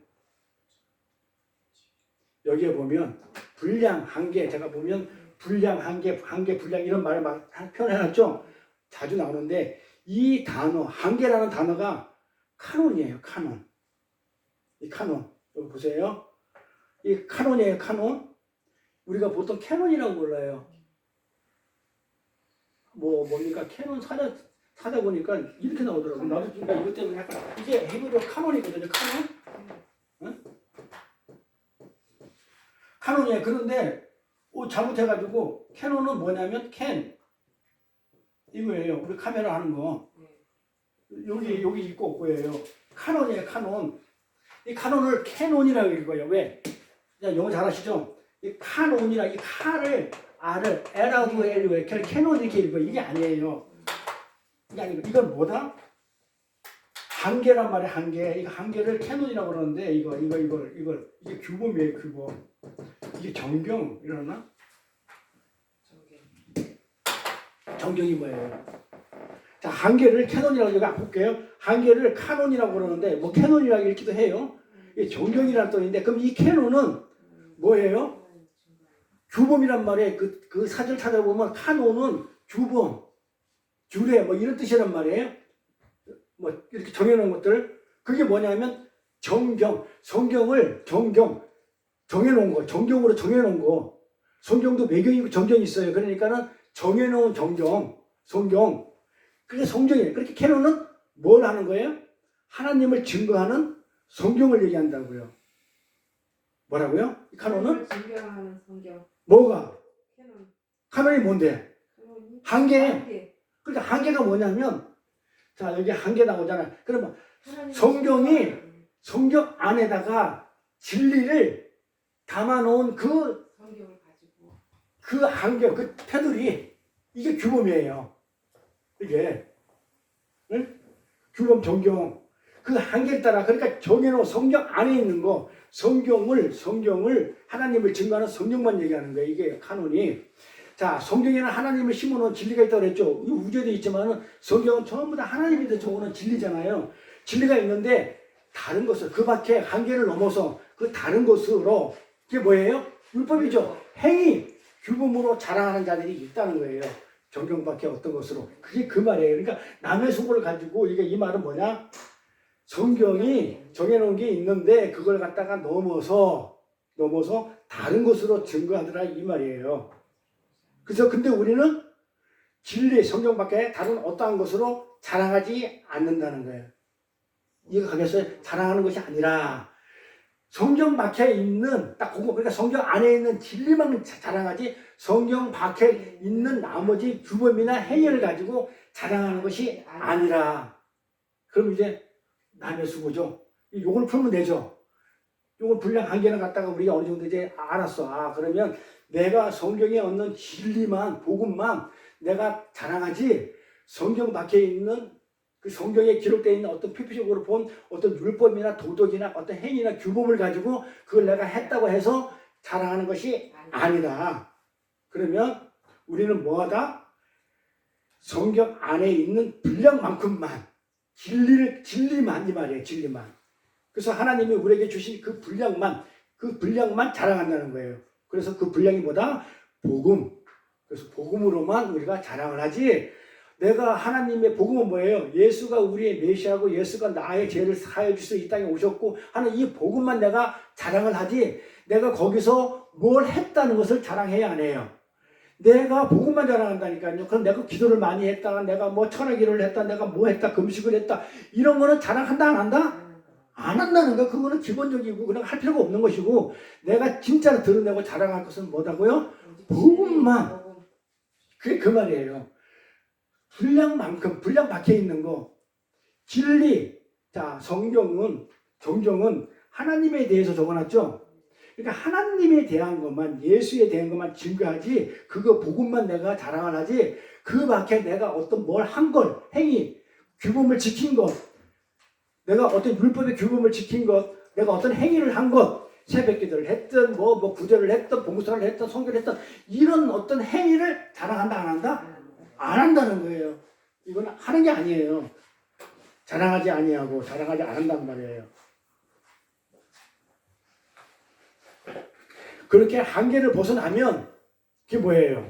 여기에 보면 분량 한계 제가 보면 분량 한계 분량 이런 말을 막 표현해놨죠. 자주 나오는데 이 단어 한계라는 단어가 카논이에요. 카논. 이 카논 여기 보세요. 이 카논이에요. 카논. 우리가 보통 캐논이라고 불러요. 뭡니까 캐논 사다 보니까 이렇게 나오더라고요. 나도 그러니까 이것 때문에 약간 이게 헤브리어 카논이거든요. 카논. 응? 카논이에요. 그런데 잘못해가지고 캐논은 뭐냐면 캔 이거예요. 우리 카메라 하는 거 여기 있고 없고예요. 카논이에요. 카논. 이 카논을 캐논이라고 읽어요. 왜? 영어 잘하시죠? 이 카논이라 이 카를 R을 L하고 L로 캐논 이렇게 읽어요. 이게 아니에요. 이게 아니고 이건 뭐다? 한계란 말이에요. 한계. 이거 한계를 캐논이라고 그러는데 이게 규범이에요. 규범. 이게 정경 이러나? 정경이 뭐예요? 자, 한계를 캐논이라고 여기 볼게요. 한계를 카논이라고 그러는데 뭐 캐논이라고 읽기도 해요. 이게 정경이라는 뜻인데 그럼 이 캐논은 뭐예요? 규범이란 말이에요. 그 사절 찾아보면 카논은 규범, 규례 뭐 이런 뜻이란 말이에요. 뭐 이렇게 정해놓은 것들 그게 뭐냐면 정경, 성경을 정해놓은 거, 정경으로 정해놓은 거. 성경도 매경이고 정경이 있어요. 그러니까는 정해놓은 성경. 그게 성경이에요. 그렇게 캐논은 뭘 하는 거예요? 하나님을 증거하는 성경을 얘기한다고요. 뭐라고요? 이 카논은? 증거하는 성경. 뭐가? 캐논. 카논이 뭔데? 캐논이? 한계. 그러니까 한계가 뭐냐면 자 여기 한계 나오잖아. 그러면 성경이 성경 안에다가 진리를 담아놓은 그 성경을 가지고 그 한계, 그 테두리 이게 규범이에요. 이게 응? 규범 정경 그 한계를 따라 그러니까 정해놓은 성경 안에 있는 거 성경을 하나님을 증거하는 성경만 얘기하는 거예요. 이게 카논이. 자 성경에는 하나님을 심어놓은 진리가 있다고 그랬죠. 우주에도 있지만 성경은 전부 다 하나님이 적어놓은 진리잖아요. 진리가 있는데 다른 것을 그 밖에 한계를 넘어서 그 다른 것으로 그게 뭐예요? 율법이죠. 행위, 규범으로 자랑하는 자들이 있다는 거예요. 정경 밖에 어떤 것으로. 그게 그 말이에요. 그러니까 남의 속을 가지고 이 말은 뭐냐? 성경이 정해놓은 게 있는데 그걸 갖다가 넘어서 다른 것으로 증거하더라 이 말이에요. 그래서 근데 우리는 진리, 성경 밖에 다른 어떠한 것으로 자랑하지 않는다는 거예요. 이해가 가겠어요? 자랑하는 것이 아니라 성경 밖에 있는 딱 그거 그러니까 성경 안에 있는 진리만 자랑하지 성경 밖에 있는 나머지 규범이나 행위를 가지고 자랑하는 것이 아니라 그럼 이제 남의 수고죠. 요걸 풀면 되죠. 요걸 분량 한계는 갖다가 우리가 어느 정도 이제 알았어. 그러면 내가 성경에 얻는 진리만 복음만 내가 자랑하지 성경 밖에 있는 그 성경에 기록되어 있는 어떤 표피적으로 본 어떤 율법이나 도덕이나 어떤 행위나 규범을 가지고 그걸 내가 했다고 해서 자랑하는 것이 아니다. 그러면 우리는 뭐하다? 성경 안에 있는 분량만큼만 진리만 이 말이에요. 진리만. 그래서 하나님이 우리에게 주신 그 분량만 자랑한다는 거예요. 그래서 그 분량이 뭐다? 복음. 그래서 복음으로만 우리가 자랑을 하지 내가 하나님의 복음은 뭐예요? 예수가 우리의 메시아고 예수가 나의 죄를 사하여 주셔서 이 땅에 오셨고 하는 이 복음만 내가 자랑을 하지 내가 거기서 뭘 했다는 것을 자랑해야 안 해요. 내가 복음만 자랑한다니까요. 그럼 내가 기도를 많이 했다, 내가 뭐 철학기를 했다, 내가 뭐 했다, 금식을 했다 이런 거는 자랑한다 안 한다? 안 한다는 거. 그거는 기본적이고 그냥 할 필요가 없는 것이고 내가 진짜로 드러내고 자랑할 것은 뭐다고요? 복음만. 그게 그 말이에요. 분량만큼 분량 박혀 있는 거 진리. 자, 정경은 하나님에 대해서 적어놨죠. 그러니까 하나님에 대한 것만 예수에 대한 것만 증거하지 그거 복음만 내가 자랑을 하지 그 밖에 내가 어떤 뭘 한 걸 행위 규범을 지킨 것 내가 어떤 율법의 규범을 지킨 것 내가 어떤 행위를 한 것 새벽기도를 했든 뭐 구제를 했든 봉사를 했든 성교를 했든 이런 어떤 행위를 자랑한다 안 한다? 안 한다는 거예요. 이건 하는 게 아니에요. 자랑하지 아니하고 자랑하지 안 한단 말이에요. 그렇게 한계를 벗어나면 그게 뭐예요?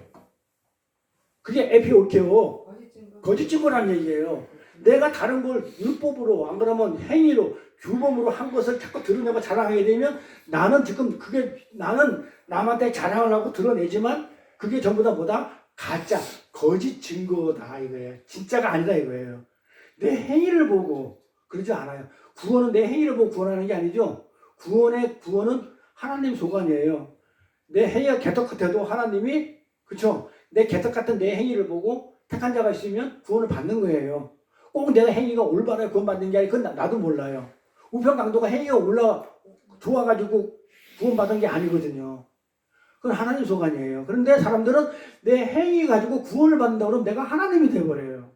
그게 에피올케오 거짓 증거라는 얘기예요. 내가 다른 걸 율법으로 안 그러면 행위로 규범으로 한 것을 자꾸 드러내고 자랑하게 되면 나는 지금 그게 나는 남한테 자랑을 하고 드러내지만 그게 전부 다 뭐다? 가짜 거짓 증거다 이거예요. 진짜가 아니다 이거예요. 내 행위를 보고 그러지 않아요. 구원은 내 행위를 보고 구원하는 게 아니죠. 구원은 하나님 소관이에요. 내 행위가 개떡 같아도 하나님이 그쵸? 내 개떡 같은 내 행위를 보고 택한 자가 있으면 구원을 받는 거예요. 꼭 내가 행위가 올바라 구원받는 게 아니라 그건 나도 몰라요. 우편 강도가 행위가 좋아가지고 구원받은 게 아니거든요. 그건 하나님 소관이에요. 그런데 사람들은 내 행위 가지고 구원을 받는다 그러면 내가 하나님이 돼버려요.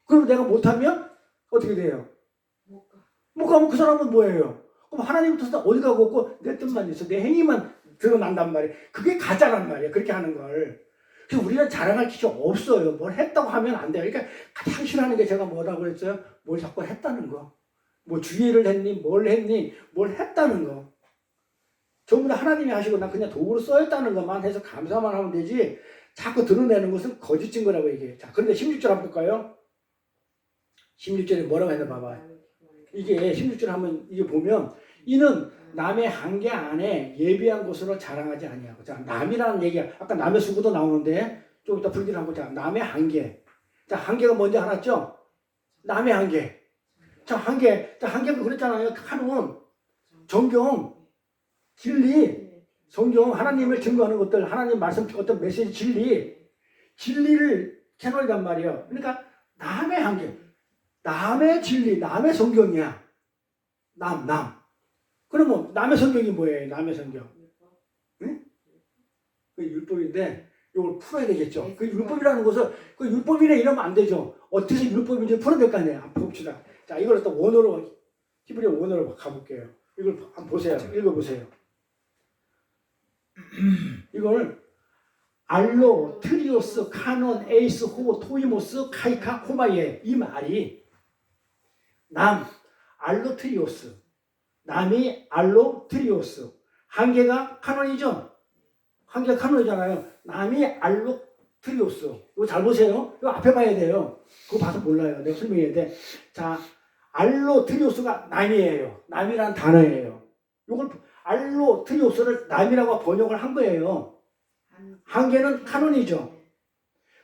그럼 내가 못하면 어떻게 돼요? 못 가면 그 사람은 뭐예요? 그럼 하나님부터 어디 가고 없고 내 뜻만 있어. 내 행위만 드러난단 말이에요. 그게 가짜란 말이에요. 그렇게 하는 걸. 그래서 우리는 자랑할 기회 없어요. 뭘 했다고 하면 안 돼요. 그러니까 가장 싫어하는 게 제가 뭐라고 그랬어요? 뭘 자꾸 했다는 거. 뭐 주의를 했니? 뭘 했니? 뭘 했다는 거. 전부 다 하나님이 하시고 난 그냥 도구로 써였다는 것만 해서 감사만 하면 되지 자꾸 드러내는 것은 거짓 증거라고 얘기해요. 자, 그런데 16절 한번 볼까요? 16절에 뭐라고 했나 봐봐. 이게 16절 한번 이게 보면 이는 남의 한계 안에 예비한 것으로 자랑하지 아니하고. 자, 남이라는 얘기가 아까 남의 수고도 나오는데 좀 이따 불기를 한번 자, 남의 한계. 자, 한계가 뭔지 알았죠? 남의 한계. 자, 한계가 그랬잖아요. 카논, 정경, 진리, 성경, 하나님을 증거하는 것들, 하나님 말씀, 어떤 메시지, 진리를 캐논이란 말이에요. 그러니까 남의 한계, 남의 진리, 남의 성경이야. 남. 그러면 남의 성경이 뭐예요? 남의 성경. 응? 그 율법인데 이걸 풀어야 되겠죠. 그 율법이라는 것을 그 율법이네 이러면 안 되죠. 어떻게 율법인지 풀어야 될 거 아니에요. 한번 봅시다. 자, 이걸 또 원어로 히브리어 원어로 가볼게요. 이걸 한번 보세요. 읽어보세요. 이걸 알로, 트리오스, 카논, 에이스, 호, 토이모스, 카이카, 호마예 이 말이 남, 알로, 트리오스 남이 알로, 트리오스 한계가 카논이죠. 한계가 카논이잖아요. 남이 알로, 트리오스 이거 잘 보세요. 이거 앞에 봐야 돼요. 그거 봐서 몰라요. 내가 설명해야 돼. 자, 알로, 트리오스가 남이에요. 남이란 단어예요. 이걸 알로, 트리오스를 남이라고 번역을 한 거예요. 한계는 카논이죠.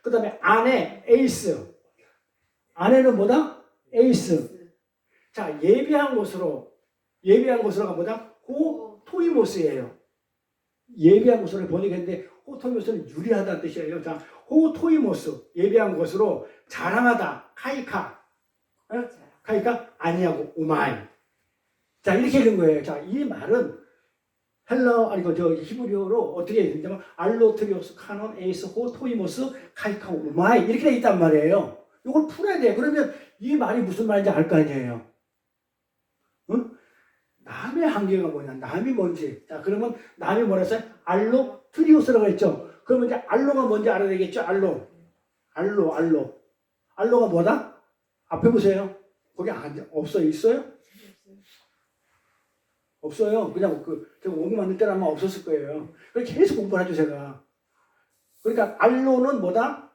그 다음에 아내, 에이스. 아내는 뭐다? 에이스. 자, 예비한 것으로가 뭐다? 호, 토이모스예요. 예비한 것으로 번역했는데 호, 토이모스는 유리하다는 뜻이에요. 자, 호, 토이모스. 예비한 것으로 자랑하다. 카이카. 카이카? 아니하고 오마이. 자, 이렇게 된 거예요. 자, 이 말은 히브리어로 어떻게 되냐면 알로, 트리오스, 카논, 에이스, 호, 토이모스, 카이카, 오마이 이렇게 돼 있단 말이에요. 이걸 풀어야 돼. 그러면 이 말이 무슨 말인지 알 거 아니에요. 응? 남의 한계가 뭐냐? 남이 뭔지. 자, 그러면 남이 뭐라 했어요? 알로, 트리오스라고 했죠. 그러면 이제 알로가 뭔지 알아야 되겠죠? 알로. 알로가 뭐다? 앞에 보세요. 거기 없어요? 있어요? 없어요. 그냥 제가 원고 만들 때는 아마 없었을 거예요. 그래서 계속 공부를 하죠, 제가. 그러니까 알로는 뭐다?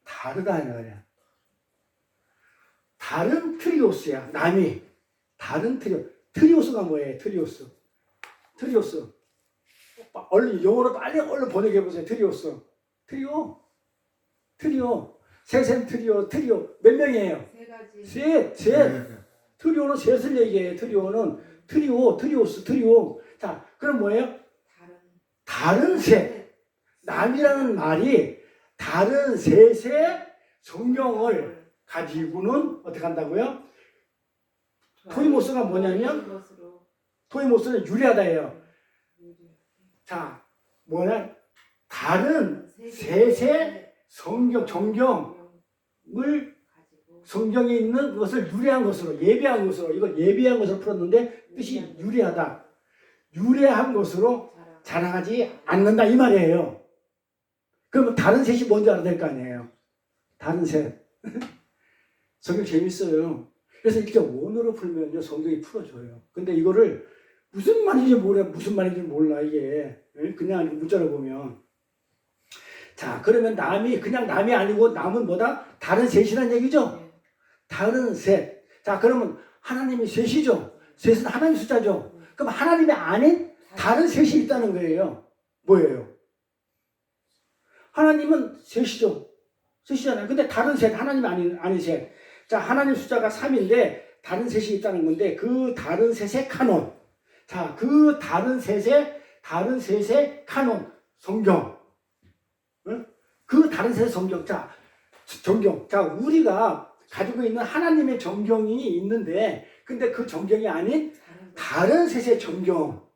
다르다 이 말이야. 다른 트리오스야. 남이 다른 트리오스가 뭐예요? 트리오스. 얼른 영어로 빨리 얼른 번역해 보세요. 트리오스. 트리오. 셋은 트리오. 몇 명이에요? 세 가지. 셋. 트리오는 셋을 얘기해요. 트리오스. 자, 그럼 뭐예요? 다른 셋. 남이라는 말이 다른 셋의 성경을 가지고는 어떻게 한다고요? 토이모스가 뭐냐면 토이모스는 유리하다예요. 자, 뭐냐? 다른 셋의 정경을 성경에 있는 것을 유리한 것으로 예비한 것으로 이걸 예비한 것으로 풀었는데 뜻이 유리하다. 유리한 것으로 자랑하지 않는다 이 말이에요. 그러면 다른 셋이 뭔지 알아야 될 거 아니에요. 다른 셋. 성경 재밌어요. 그래서 이렇게 원어로 풀면요 성경이 풀어줘요. 근데 이거를 무슨 말인지 몰라 이게. 그냥 문자로 보면. 자, 그러면 남이 그냥 남이 아니고 남은 뭐다? 다른 셋이란 얘기죠. 다른 셋. 자, 그러면 하나님이 셋이죠. 셋은 하나님 숫자죠. 그럼 하나님이 아닌 다른 셋이 있다는 거예요. 뭐예요? 하나님은 셋이죠. 셋이잖아요. 근데 다른 셋, 하나님이 아닌 셋. 자, 하나님 숫자가 3인데 다른 셋이 있다는 건데 그 다른 셋의 카논. 자, 그 다른 셋의 카논. 성경. 응? 그 다른 셋의 성경. 자, 정경. 자, 우리가 가지고 있는 하나님의 정경이 있는데 근데 그 정경이 아닌 다른 셋의 정경.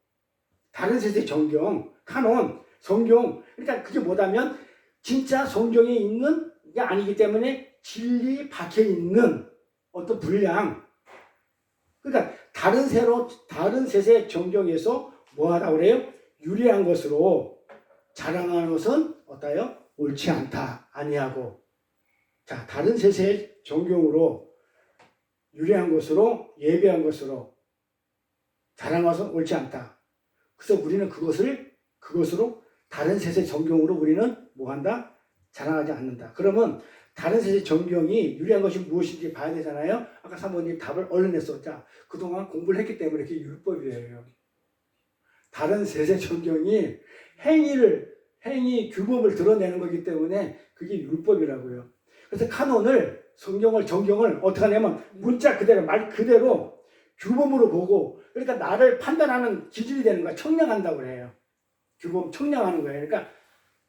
카논, 성경. 그러니까 그게 뭐다면 진짜 성경에 있는 게 아니기 때문에 진리 박혀 있는 어떤 분량. 그러니까 다른 셋의 정경에서 뭐 하라고 그래요? 유리한 것으로 자랑하는 것은 어때요? 옳지 않다. 아니하고. 자, 다른 셋의 정경으로 유리한 것으로 예비한 것으로 자랑하는 것은 옳지 않다. 그래서 우리는 그것으로 다른 셋의 정경으로 우리는 뭐 한다? 자랑하지 않는다. 그러면 다른 셋의 정경이 유리한 것이 무엇인지 봐야 되잖아요. 아까 사모님 답을 얼른 했어. 자, 그동안 공부를 했기 때문에 그게 율법이에요. 다른 셋의 정경이 행위 규범을 드러내는 거기 때문에 그게 율법이라고요. 그래서 카논을 정경을 어떻게 하냐면 문자 그대로 말 그대로 규범으로 보고 그러니까 나를 판단하는 기준이 되는 거야. 청량한다고 해요. 규범 청량하는 거예요. 그러니까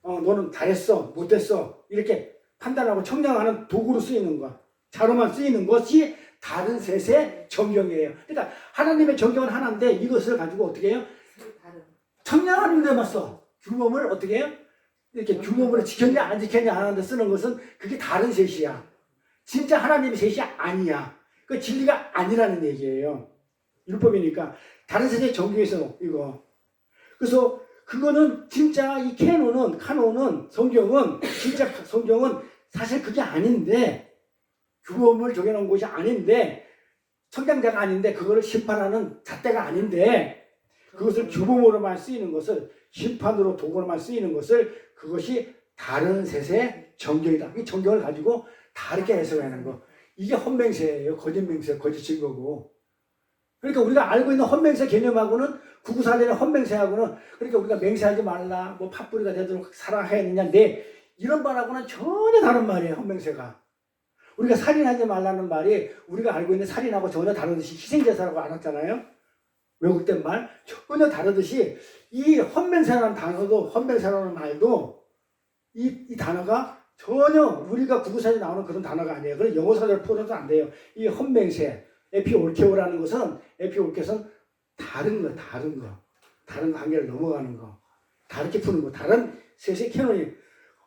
너는 잘했어, 못했어 이렇게 판단하고 청량하는 도구로 쓰이는 거야. 자료만 쓰이는 것이 다른 셋의 정경이에요. 그러니까 하나님의 정경은 하나인데 이것을 가지고 어떻게 해요? 청량하는 데만 써. 규범을 어떻게 해요? 이렇게 규범으로 지켰냐 안 지켰냐 안 하는데 쓰는 것은 그게 다른 셋이야. 진짜 하나님의 셋이 아니야. 그 진리가 아니라는 얘기예요. 율법이니까 다른 셋의 정경에서 이거. 그래서 그거는 진짜 이 카논은 성경은 진짜 성경은 사실 그게 아닌데 규범을 정해놓은 것이 아닌데 청량자가 아닌데 그거를 심판하는 잣대가 아닌데 그것을 규범으로만 쓰이는 것을 심판으로 도구로만 쓰이는 것을 그것이 다른 셋의 정경이다. 이 정경을 가지고 다르게 해석하는 거. 이게 헛맹세예요. 거짓맹세, 거짓 증거고. 그러니까 우리가 알고 있는 헛맹세 개념하고는 구구사전의 헛맹세하고는 그러니까 우리가 맹세하지 말라, 뭐 팥뿌리가 되도록 사랑해야 되냐, 이런 말하고는 전혀 다른 말이에요. 헛맹세가. 우리가 살인하지 말라는 말이 우리가 알고 있는 살인하고 전혀 다르듯이 희생제사라고 알았잖아요. 왜곡된 말 전혀 다르듯이 이 헛맹세라는 단어도 헛맹세라는 말도 이 단어가 전혀 우리가 구구사전에 나오는 그런 단어가 아니에요. 그래서 영어 사전을 풀어도 안 돼요. 이 헛맹세 에피올케오라는 것은 에피올케는 다른 거. 다른 관계를 넘어가는 거. 다르게 푸는 거. 다른 셋의 캐논이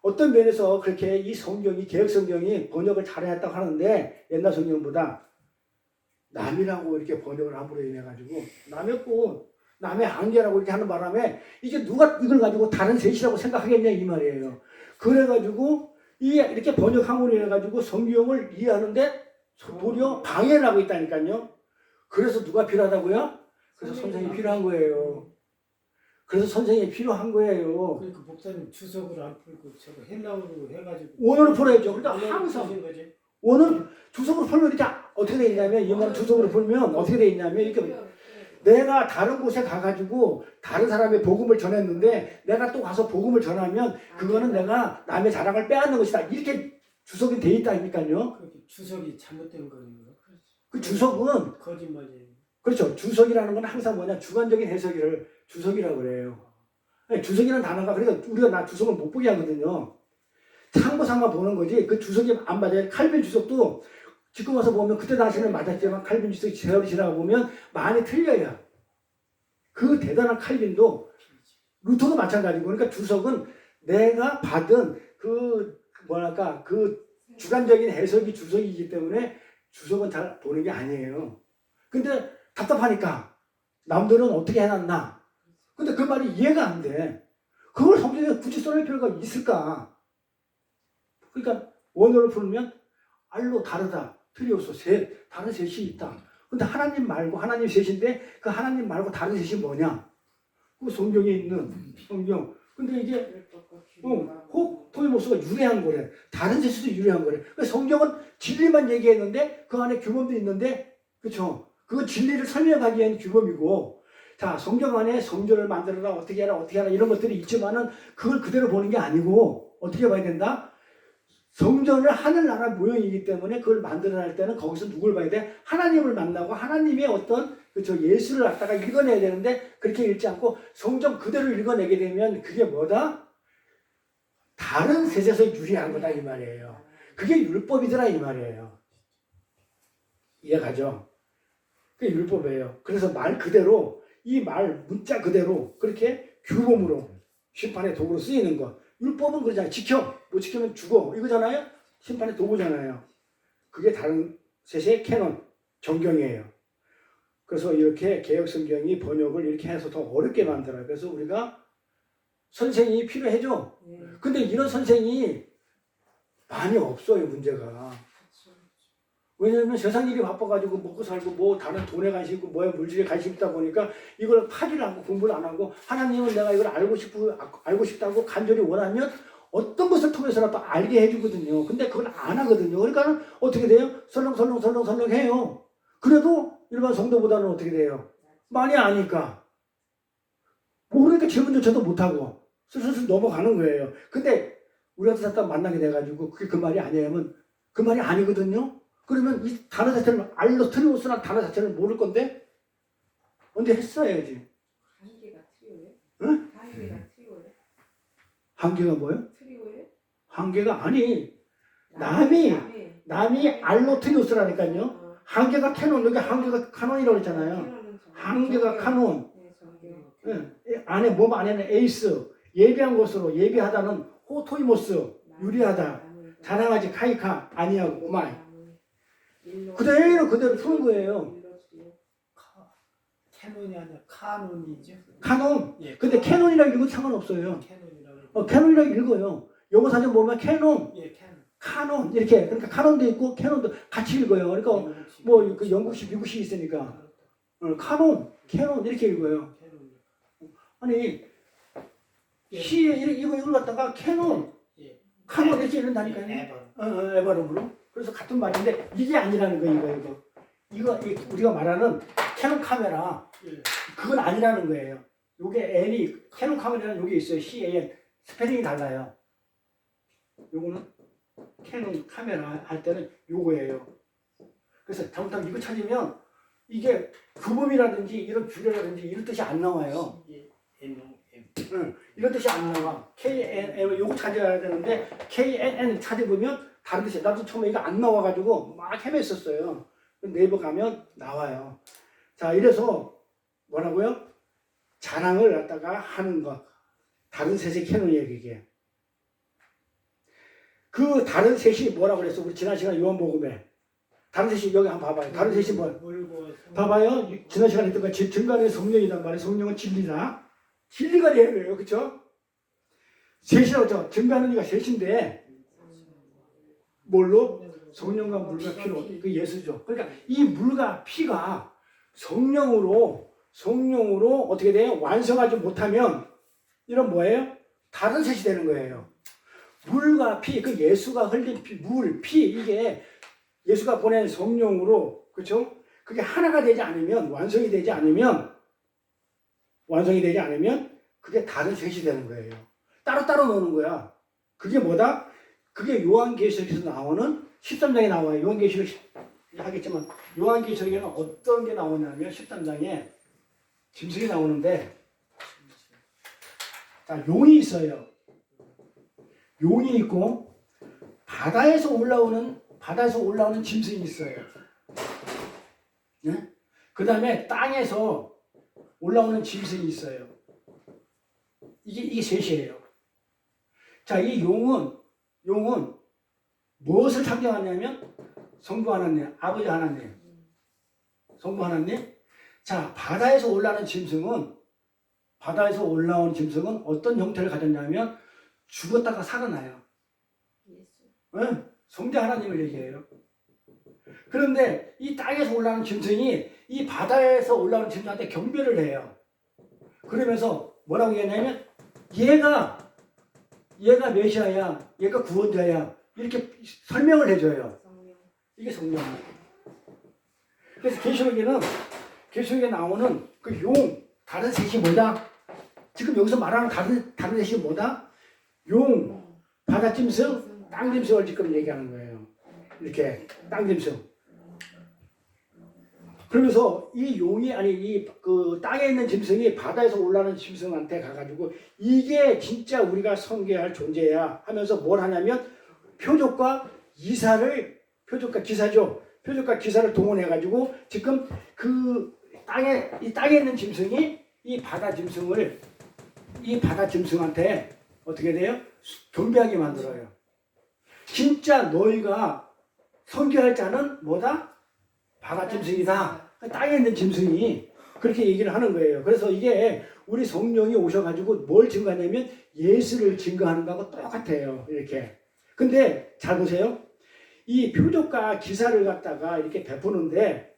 어떤 면에서 그렇게 이 성경이 개혁 성경이 번역을 잘했다고 하는데 옛날 성경보다 남이라고 이렇게 번역을 함으로 인해 가지고 남의 한계라고 이렇게 하는 바람에 이게 누가 이걸 가지고 다른 셋이라고 생각하겠냐 이 말이에요. 그래 가지고 이렇게 번역함으로 인해 가지고 성경을 이해하는데 도리어 방해를 하고 있다니까요. 그래서 누가 필요하다고요? 그래서 선생님이 필요한 거예요. 그래서 선생님이 필요한 거예요. 그러니까 목사님 주석을 안 풀고 저거 헬라어로 해가지고 원어로 풀어야죠. 그러니까 원어로 항상 푸신 거지. 원은 주석으로 풀면 이렇게 어떻게 돼 있냐면 이 말은 주석으로 풀면 어떻게 돼 있냐면 이렇게 내가 다른 곳에 가가지고 다른 사람의 복음을 전했는데 내가 또 가서 복음을 전하면 그거는 내가 남의 자랑을 빼앗는 것이다. 이렇게 주석이 돼 있다니까요. 그렇게 주석이 잘못된 거네요. 그 주석은 거짓말이에요. 그렇죠. 주석이라는 건 항상 뭐냐 주관적인 해석을 주석이라고 그래요. 주석이라는 단어가 그러니까 우리가 나 주석을 못 보게 하거든요. 참고삼아 보는 거지. 그 주석이 안 맞아요. 칼빈 주석도 지금 와서 보면 그때 당시는 맞았지만 칼빈 주석이 세월이 지나고 보면 많이 틀려요. 그 대단한 칼빈도 루터도 마찬가지고 그러니까 주석은 내가 받은 그 뭐랄까 그 주관적인 해석이 주석이기 때문에 주석은 잘 보는 게 아니에요. 근데 답답하니까 남들은 어떻게 해놨나. 근데 그 말이 이해가 안 돼. 그걸 성경에 굳이 써낼 필요가 있을까? 그러니까 원어를 풀면 알로 다르다. 트리오스 셋, 다른 셋이 있다. 근데 하나님 말고 하나님 셋인데 그 하나님 말고 다른 셋이 뭐냐? 그 성경에 있는 성경. 근데 이게 혹 토이모스가 유래한 거래. 다른 셋도 유래한 거래. 그러니까 성경은 진리만 얘기했는데 그 안에 규범도 있는데 그렇죠? 그 진리를 설명하기 위한 규범이고 자 성경 안에 성전을 만들어라 어떻게 하라 이런 것들이 있지만은 그걸 그대로 보는 게 아니고 어떻게 봐야 된다? 성전을 하늘나라 모형이기 때문에 그걸 만들어낼 때는 거기서 누굴 봐야 돼? 하나님을 만나고 하나님의 어떤 그쵸 예수를 갖다가 읽어내야 되는데 그렇게 읽지 않고 성전 그대로 읽어내게 되면 그게 뭐다? 다른 셋에서 유리한 거다 이 말이에요. 그게 율법이더라 이 말이에요. 이해가죠? 그게 율법이에요. 그래서 말 그대로 이 말 문자 그대로 그렇게 규범으로 심판의 도구로 쓰이는 것. 율법은 그러잖아요. 지켜. 못 지키면 죽어. 이거잖아요. 심판의 도구잖아요. 그게 다른 셋의 캐논, 정경이에요. 그래서 이렇게 개혁성경이 번역을 이렇게 해서 더 어렵게 만들어요. 그래서 우리가 선생이 필요해져. 근데 이런 선생이 많이 없어요, 문제가. 왜냐면 세상 일이 바빠가지고 먹고 살고 뭐 다른 돈에 관심 있고 뭐에 물질에 관심 있다 보니까 이걸 파기를 않고 공부를 안 하고 하나님은 내가 이걸 알고 싶다고 간절히 원하면 어떤 것을 통해서라도 알게 해주거든요. 근데 그걸 안 하거든요. 그러니까 어떻게 돼요? 설렁설렁 해요. 그래도 일반 성도보다는 어떻게 돼요? 많이 아니까. 모르니까 질문조차도 못하고 슬슬 넘어가는 거예요. 근데 우리한테 갖다 만나게 돼가지고 그게 그 말이 아니냐면 그 말이 아니거든요. 그러면 이 단어 자체를 알로 트리오스라는 단어 자체를 모를 건데 언제 했어야지. 한계가 트리오예요? 응? 한계가 트리오예요? 한계가 뭐예요? 트리오예요? 한계가 아니 남이 알로 트리오스라니까요. 한계가 캐논 여기 한계가 카논이라고 했잖아요. 한계가 카논. 예, 안에 몸 안에는 에이스 예비한 것으로 예비하다는 호토이모스 유리하다 자랑하지 카이카 아니하고 오마이 그대로 푸는 거예요. 캐논이 아니라 카논이죠. 카논. 예, 근데 캐논이라고 읽어도 상관없어요. 캐논이라고. 캐논이라고 읽어요. 영어 사전 보면 캐논, 예, 캐논. 카논 이렇게 그러니까 카논도 있고 캐논도 같이 읽어요. 그러니까 뭐 그 영국식, 미국식 있으니까 카논, 캐논 이렇게 읽어요. 아니 시에 이걸 갖다가 캐논, 카논 이렇게 읽는다니까요. 에바름으로. 그래서 같은 말인데 이게 아니라는 거예요. 이거 우리가 말하는 캐논 카메라 그건 아니라는 거예요. 요게 N이 캐논 카메라는 여기 있어요. CAN 스펠링이 달라요. 요거는 캐논 카메라 할 때는 요거예요. 그래서 잘못하면 이거 찾으면 이게 규범이라든지 이런 규례라든지 이런 뜻이 안 나와요. 이런 뜻이 안 나와. KNN 요거 찾아야 되는데 KNN 찾아보면 다른 뜻이야. 나도 처음에 이거 안 나와가지고 막 헤맸었어요. 네이버 가면 나와요. 자, 이래서 뭐라고요? 자랑을 갖다가 하는 것. 다른 셋의 캐논이에요, 그게. 그 다른 셋이 뭐라고 그랬어? 우리 지난 시간 요한복음에. 다른 셋이 여기 한번 봐봐요. 다른 셋이 뭐야? 봐봐요. 지난 시간에 했던 거 증거는 성령이란 말이에요. 성령은 진리다. 진리가 되는 거예요. 그쵸? 셋이라고 증거하는 이가 셋인데 뭘로? 성령과 물과 피로. 그 예수죠. 그러니까 이 물과 피가 성령으로 어떻게 돼요? 완성하지 못하면 이런 뭐예요? 다른 셋이 되는 거예요. 물과 피, 그 예수가 흘린 피, 물, 피 이게 예수가 보낸 성령으로, 그렇죠? 그게 하나가 되지 않으면, 완성이 되지 않으면 그게 다른 셋이 되는 거예요. 따로따로 노는 거야. 그게 뭐다? 그게 요한계시록에서 나오는 13장에 나와요. 요한계시록 하겠지만 요한계시록에는 어떤 게 나오냐면 13장에 짐승이 나오는데, 자, 용이 있어요. 용이 있고 바다에서 올라오는 짐승이 있어요. 네? 그 다음에 땅에서 올라오는 짐승이 있어요. 이게 셋이에요. 자, 이 용은 무엇을 상징하냐면 성부 하나님, 아버지 하나님, 성부 하나님. 자, 바다에서 올라오는 짐승은 어떤 형태를 가졌냐면 죽었다가 살아나요. 예수. 네? 성자 하나님을 얘기해요. 그런데 이 땅에서 올라오는 짐승이 이 바다에서 올라오는 짐승한테 경배를 해요. 그러면서 뭐라고 얘기하냐면 얘가 메시아야, 얘가 구원자야, 이렇게 설명을 해줘요. 성령. 이게 성령이에요. 그래서 계시록에 나오는 그 용, 다른 셋이 뭐다? 지금 여기서 말하는 다른 셋이 뭐다? 용, 바다짐승, 땅짐승을 지금 얘기하는 거예요. 이렇게 땅짐승. 그러면서 이 용이 그 땅에 있는 짐승이 바다에서 올라오는 짐승한테 가가지고 이게 진짜 우리가 섬겨야 할 존재야 하면서 뭘 하냐면 표적과 기사를 동원해가지고 지금 그 이 땅에 있는 짐승이 이 바다 짐승한테 어떻게 돼요? 경배하게 만들어요. 진짜 너희가 섬겨야 할 자는 뭐다? 바다 짐승이다. 땅에 있는 짐승이 그렇게 얘기를 하는 거예요. 그래서 이게 우리 성령이 오셔가지고 뭘 증거하냐면 예수를 증거하는 거하고 똑같아요. 이렇게. 근데 잘 보세요. 이 표적과 기사를 갖다가 이렇게 베푸는데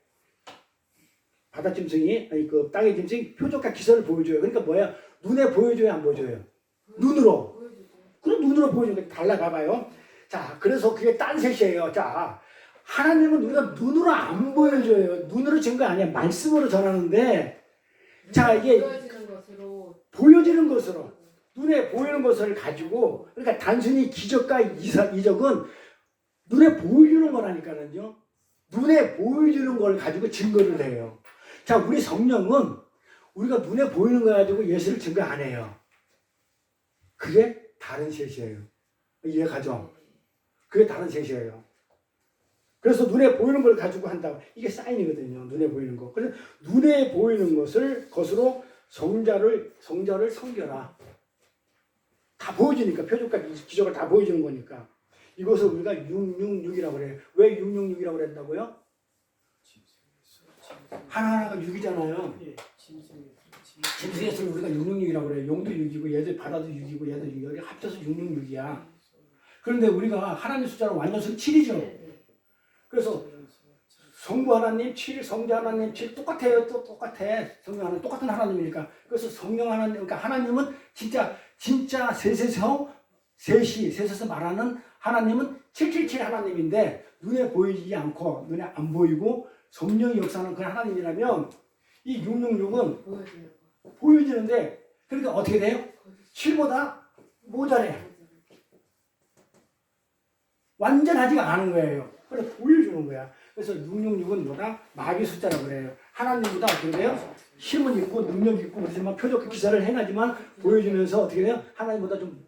바다 짐승이 그 땅의 짐승이 표적과 기사를 보여줘요. 그러니까 뭐야? 눈에 보여줘요, 안 보여줘요? 눈으로. 보여주죠. 그럼 눈으로 보여주는 게 달라가봐요. 자, 그래서 그게 딴 셋이에요. 자, 하나님은 우리가 눈으로 안 보여줘요. 눈으로 증거 아니야. 말씀으로 전하는데, 자, 이게 보여지는 것으로, 눈에 보이는 것을 가지고, 그러니까 단순히 기적과 이적은 눈에 보여주는 거라니까요. 눈에 보여주는 걸 가지고 증거를 해요. 자, 우리 성령은 우리가 눈에 보이는 거 가지고 예수를 증거 안 해요. 그게 다른 셋이에요. 이해가죠? 그게 다른 셋이에요. 그래서 눈에 보이는 걸 가지고 한다고. 이게 사인이거든요. 눈에 보이는 거. 그래서 눈에 보이는 것으로 성자를 섬겨라. 다 보여주니까. 표적과 기적을 다 보여주는 거니까. 이것을 우리가 666이라고 그래요. 왜 666이라고 그랬다고요? 하나하나가 6이잖아요. 예, 짐승의 수를 우리가 666이라고 그래요. 용도 6이고 얘들 바다도 6이고 얘도 6이고 합쳐서 666이야. 그런데 우리가 하나님 숫자는 완전수는 7이죠. 그래서 성부 하나님 7, 성자 하나님 7 똑같아요. 또 똑같아. 성령 하나님 똑같은 하나님이니까. 그래서 성령 하나님, 그러니까 하나님은 진짜 셋에서 말하는 하나님은 777 하나님인데 눈에 보이지 않고 눈에 안 보이고 성령이 역사하는 그 하나님이라면 이 666은 보여지는데 그러니까 어떻게 돼요? 7보다 모자래. 완전하지가 않은 거예요. 그래서 보여주는 거야. 그래서 666은 뭐다? 마귀 숫자라고 그래요. 하나님보다 어떻게 돼요? 힘은 있고 능력이 있고 그렇지만 표적 기사를 행하지만 보여주면서 어떻게 돼요? 하나님보다 좀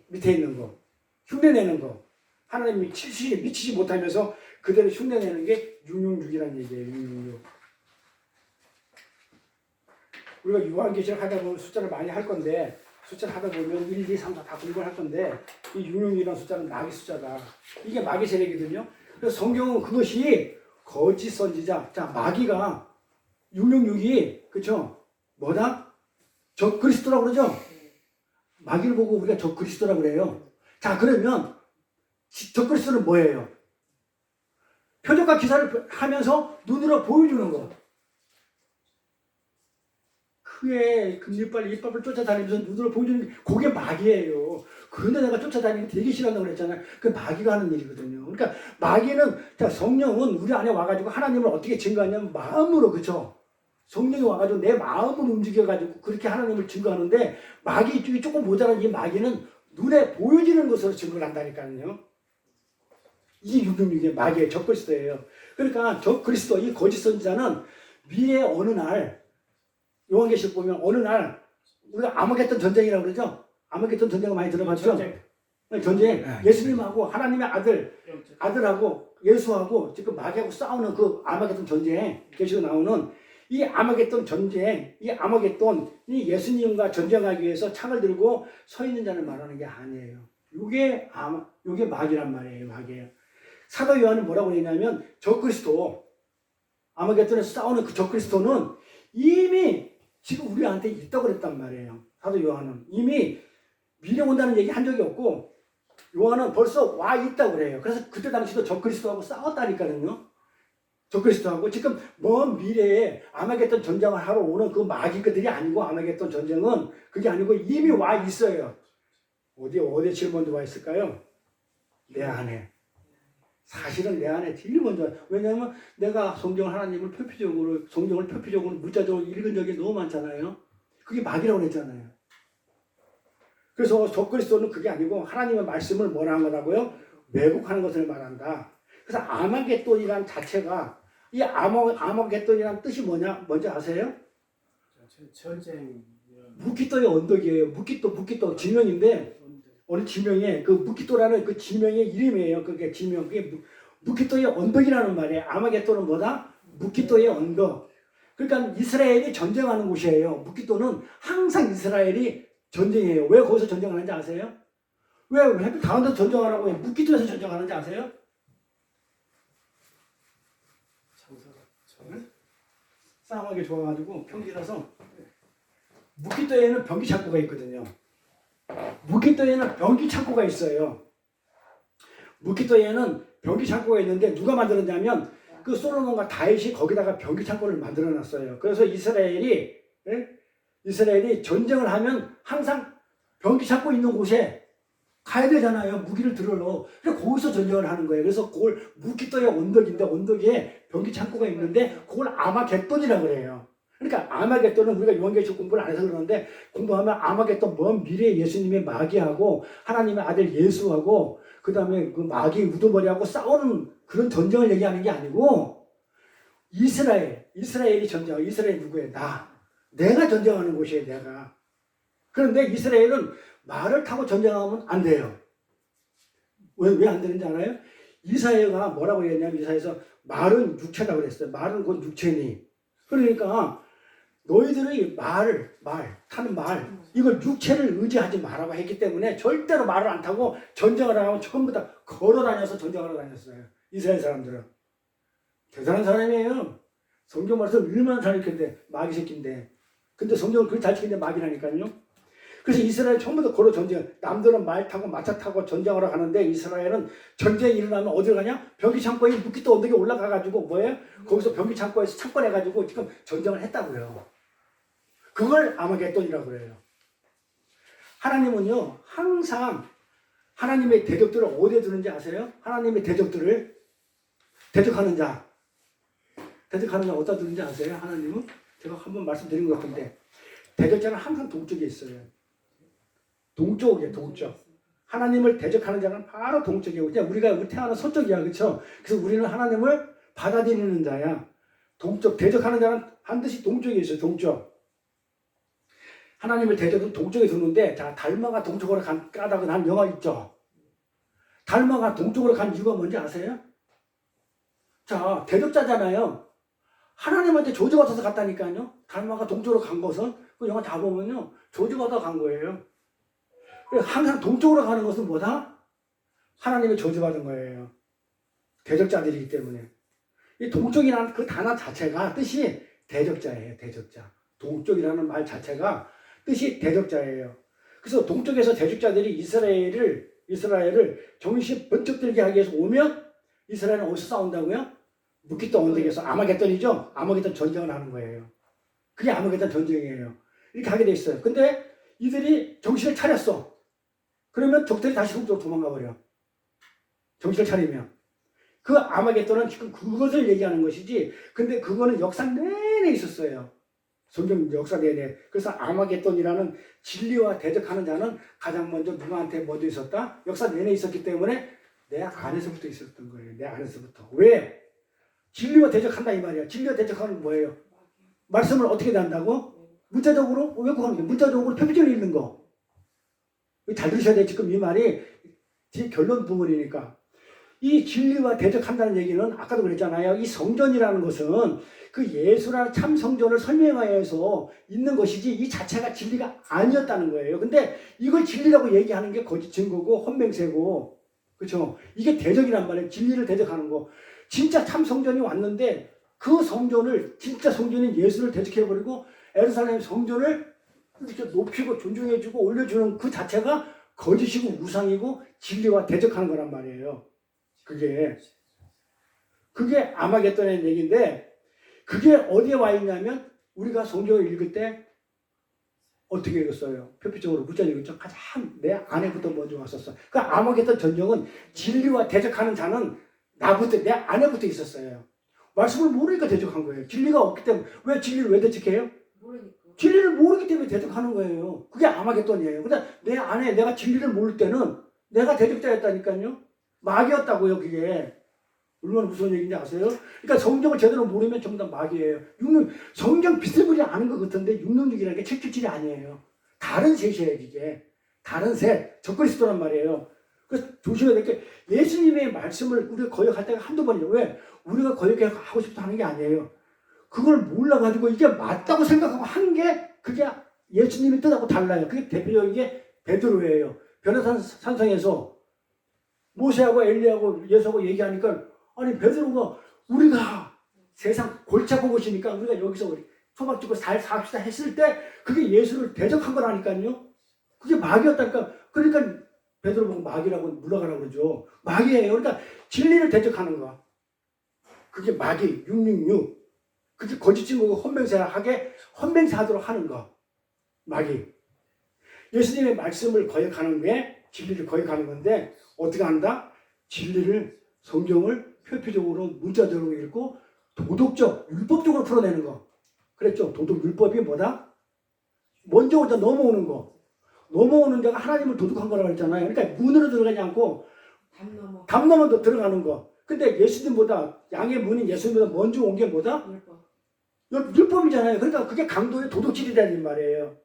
밑에 있는 거. 흉내내는 거. 하나님이 미치지 못하면서 그대로 흉내내는 게 666이라는 얘기예요. 666. 우리가 요한계시록 하다 보면 숫자를 많이 할 건데 숫자를 하다 보면 1, 2, 3, 4 다 공부를 할 건데 이 666이라는 숫자는 마귀 숫자다. 이게 마귀 세력이거든요. 그래서 성경은 그것이 거짓 선지자. 자, 마귀가 666이 그렇죠? 뭐다? 적 그리스도라고 그러죠? 마귀를 보고 우리가 적 그리스도라고 그래요. 자, 그러면 적 그리스도는 뭐예요? 표적과 기사를 하면서 눈으로 보여주는 거. 크게 금리빨 이빨을 쫓아다니면서 눈으로 보여주는 게 그게 마귀예요. 그런데 내가 쫓아다니는 게 되게 싫어한다고 그랬잖아요. 그 마귀가 하는 일이거든요. 그러니까 마귀는 자 성령은 우리 안에 와가지고 하나님을 어떻게 증거하냐면 마음으로 그쵸? 성령이 와가지고 내 마음을 움직여가지고 그렇게 하나님을 증거하는데 마귀 이쪽이 조금 모자란 이 마귀는 눈에 보여지는 것으로 증거를 한다니까요. 이게 666의 마귀의 적그리스도예요. 그러니까 적그리스도 이 거짓 선지자는 미래 어느 날 요한계시록 보면 어느 날 우리가 아마겟돈 전쟁이라고 그러죠. 아마겟돈 전쟁을 많이 들어봤죠. 전쟁. 예수님하고 하나님의 아들하고 예수하고 지금 마귀하고 싸우는 그 아마겟돈 전쟁 계시록 나오는 이 아마겟돈 전쟁, 이 아마겟돈이 예수님과 전쟁하기 위해서 창을 들고 서 있는 자를 말하는 게 아니에요. 요게 마귀란 말이에요. 마귀예요. 사도 요한은 뭐라고 그러냐면 적그리스도 아마겟돈에서 싸우는 그 적그리스도는 이미 지금 우리한테 있다고 그랬단 말이에요. 사도 요한은 이미 미래 온다는 얘기 한 적이 없고 요한은 벌써 와 있다고 그래요. 그래서 그때 당시도 적그리스도하고 싸웠다니까요. 적그리스도하고 지금 먼 미래에 아마겟돈 전쟁을 하러 오는 그 마귀들이 아니고 아마겟돈 전쟁은 그게 아니고 이미 와 있어요. 어디에 제일 먼저 와 있을까요? 내 안에. 사실은 내 안에 제일 먼저. 왜냐하면 내가 성경을 성경을 표피적으로 문자적으로 읽은 적이 너무 많잖아요. 그게 마귀라고 그랬잖아요. 그래서 적그리스도는 그게 아니고 하나님의 말씀을 뭐라 한 거라고요? 왜곡하는 것을 말한다. 그래서 아마겟돈이란 자체가 이 아마겟돈이란 뜻이 뭔지 아세요? 전쟁. 무기또의 언덕이에요. 무기또 지명인데 어느 지명에 그 무기또라는 그 지명의 이름이에요. 그게 지명. 그게 무기또의 언덕이라는 말이에요. 아마겟돈은 뭐다? 무기또의 언덕. 그러니까 이스라엘이 전쟁하는 곳이에요. 무기또는 항상 이스라엘이 전쟁이에요. 왜 거기서 전쟁하는지 아세요? 왜 다른 데 전쟁하라고 해? 무기또에서 전쟁하는지 아세요? 싸움하기 좋아가지고 평지라서 무기또에는 병기 창고가 있거든요. 무기또에는 병기 창고가 있어요. 무기또에는 병기 창고가 있는데 누가 만들었냐면 그 솔로몬과 다윗이 거기다가 병기 창고를 만들어 놨어요. 그래서 이스라엘이 전쟁을 하면 항상 병기 창고 있는 곳에 가야 되잖아요. 무기를 들으러. 그래서 거기서 전쟁을 하는 거예요. 그래서 그걸 무기또의 언덕인데 언덕에 병기 창고가 있는데 그걸 아마겟돈이라고 그래요. 그러니까 아마겟돈은 우리가 요한계시록 공부를 안 해서 그러는데 공부하면 아마겟돈 먼 미래에 예수님의 마귀하고 하나님의 아들 예수하고 그 다음에 그 마귀 우두머리하고 싸우는 그런 전쟁을 얘기하는 게 아니고 이스라엘이 전쟁하고 이스라엘이 누구예요? 내가 전쟁하는 곳이에요. 내가. 그런데 이스라엘은 말을 타고 전쟁하면 안 돼요. 왜 안 되는지 알아요? 이사야가 뭐라고 했냐면 이사야에서 말은 육체다 그랬어요. 말은 곧 육체니. 그러니까 너희들의 타는 말 이걸 육체를 의지하지 말라고 했기 때문에 절대로 말을 안 타고 전쟁을 하면 전부 다 걸어다녀서 전쟁하러 다녔어요. 이스라엘 사람들은. 대단한 사람이에요. 성경 말씀 얼마나 잘 읽는데 마귀 새끼인데. 근데 성경을 그렇게 잘 지키는데 마귀라니까요. 그래서 이스라엘 전부 다 걸어 전쟁. 남들은 말 타고 마차 타고 전쟁하러 가는데 이스라엘은 전쟁이 일어나면 어디로 가냐? 병기 창고에 무기또 언덕에 올라가가지고 뭐예요? 거기서 병기 창고에서 창궐해가지고 지금 전쟁을 했다고요. 그걸 아마겟돈이라고 그래요. 하나님은요 항상 하나님의 대적들을 어디에 두는지 아세요? 하나님의 대적들을 대적하는 자 어디다 두는지 아세요? 하나님은 제가 한번 말씀드린 것 같은데 대적자는 항상 동쪽에 있어요. 동쪽. 하나님을 대적하는 자는 바로 동쪽이고 그냥 우리 태어나는 서쪽이야. 그렇죠? 그래서 우리는 하나님을 받아들이는 자야. 동쪽. 대적하는 자는 반드시 동쪽에 있어요. 동쪽. 하나님을 대적은 동쪽에 두는데 자 달마가 동쪽으로 간 까닭은 한 영화 있죠. 달마가 동쪽으로 간 이유가 뭔지 아세요? 자 대적자잖아요. 하나님한테 저주받아서 갔다니까요. 달마가 동쪽으로 간 것은 그 영화 다 보면요 저주받아 간 거예요. 항상 동쪽으로 가는 것은 뭐다? 하나님의 저주받은 거예요. 대적자들이기 때문에. 이 동쪽이라는 그 단어 자체가 뜻이 대적자예요. 대적자. 동쪽이라는 말 자체가 뜻이 대적자예요. 그래서 동쪽에서 대적자들이 이스라엘을 정신 번쩍 들게 하기 위해서 오면 이스라엘은 어디서 싸운다고요? 무기또 언덕에서. 아마겟돈이죠? 아마겟돈 전쟁을 하는 거예요. 그게 아마겟돈 전쟁이에요. 이렇게 하게 돼 있어요. 근데 이들이 정신을 차렸어. 그러면 적들이 다시 흙으로 도망가 버려. 정신을 차리면. 그 아마겟돈은 지금 그것을 얘기하는 것이지, 근데 그거는 역사 내내 있었어요. 성경 역사 내내. 그래서 아마겟돈이라는 진리와 대적하는 자는 가장 먼저 누구한테 먼저 있었다? 역사 내내 있었기 때문에 내 안에서부터 있었던 거예요. 내 안에서부터. 왜? 진리와 대적한다 이 말이야. 진리와 대적하는 건 뭐예요? 말씀을 어떻게 한다고? 문자적으로 왜곡하는 거? 문자적으로 표피적으로 읽는 거. 잘 들으셔야 돼. 지금 이 말이 제 결론 부분이니까. 이 진리와 대적한다는 얘기는 아까도 그랬잖아요. 이 성전이라는 것은 그 예수라는 참 성전을 설명하여서 있는 것이지 이 자체가 진리가 아니었다는 거예요. 근데 이걸 진리라고 얘기하는 게 거짓 증거고 헌맹세고, 그렇죠? 이게 대적이란 말이에요. 진리를 대적하는 거. 진짜 참 성전이 왔는데 그 성전을, 진짜 성전인 예수를 대적해버리고 예루살렘 성전을 이렇게 높이고 존중해주고 올려주는 그 자체가 거짓이고 우상이고 진리와 대적하는 거란 말이에요. 그게 아마겟돈의 얘기인데, 그게 어디에 와 있냐면 우리가 성경을 읽을 때 어떻게 읽었어요? 표피적으로 문자적으로 읽었죠. 가장 내 안에부터 먼저 왔었어. 그 아마겟돈 전쟁은 진리와 대적하는 자는 나부터, 내 안에부터 있었어요. 말씀을 모르니까 대적한 거예요. 진리가 없기 때문에. 왜 진리를 왜 대적해요? 모르니까. 진리를 모르기 때문에 대적하는 거예요. 그게 아마겟돈이에요. 근데 내 안에 내가 진리를 모를 때는 내가 대적자였다니까요. 마귀였다고요, 그게. 얼마나 무서운 얘기인지 아세요? 그러니까 성경을 제대로 모르면 전부 다 마귀예요. 성경 비슷하게 아는 것 같은데 육능력이라는 게 777이 아니에요. 다른 셋이에요, 이게. 다른 셋. 적그리스도란 말이에요. 그래서 조심해야 될 게, 예수님의 말씀을 우리가 거역할 때가 한두 번이에요. 왜? 우리가 거역하고 싶어 하는 게 아니에요. 그걸 몰라가지고 이게 맞다고 생각하고 하는 게, 그게 예수님의 뜻하고 달라요. 그게 대표적인 게 베드로예요. 변호산성에서 모세하고 엘리하고 예수하고 얘기하니까, 아니 베드로가 우리가 세상 골치 아픈 곳이니까 우리가 여기서 우리 초밥 죽고 잘 삽시다 했을 때 그게 예수를 대적한 거라니까요. 그게 마귀였다니까. 그러니까 베드로 보고 마귀라고 물러가라고 그러죠. 마귀예요. 그러니까 진리를 대적하는 거. 그게 마귀 666. 그게 거짓 증거고 헌맹세하도록 하는 거. 마귀. 예수님의 말씀을 거역하는 게 진리를 거역하는 건데, 어떻게 한다? 진리를, 성경을 표피적으로 문자적으로 읽고 도덕적, 율법적으로 풀어내는 거. 그랬죠? 도덕, 율법이 뭐다? 먼저 넘어오는 거. 넘어오는 자가 하나님을 도둑한 거라고 했잖아요. 그러니까 문으로 들어가지 않고 담 넘어 들어가는 거. 근데 예수님보다, 양의 문인 예수님보다 먼저 온 게 뭐다? 율법이잖아요. 그러니까 그게 강도의 도덕질이라는 말이에요.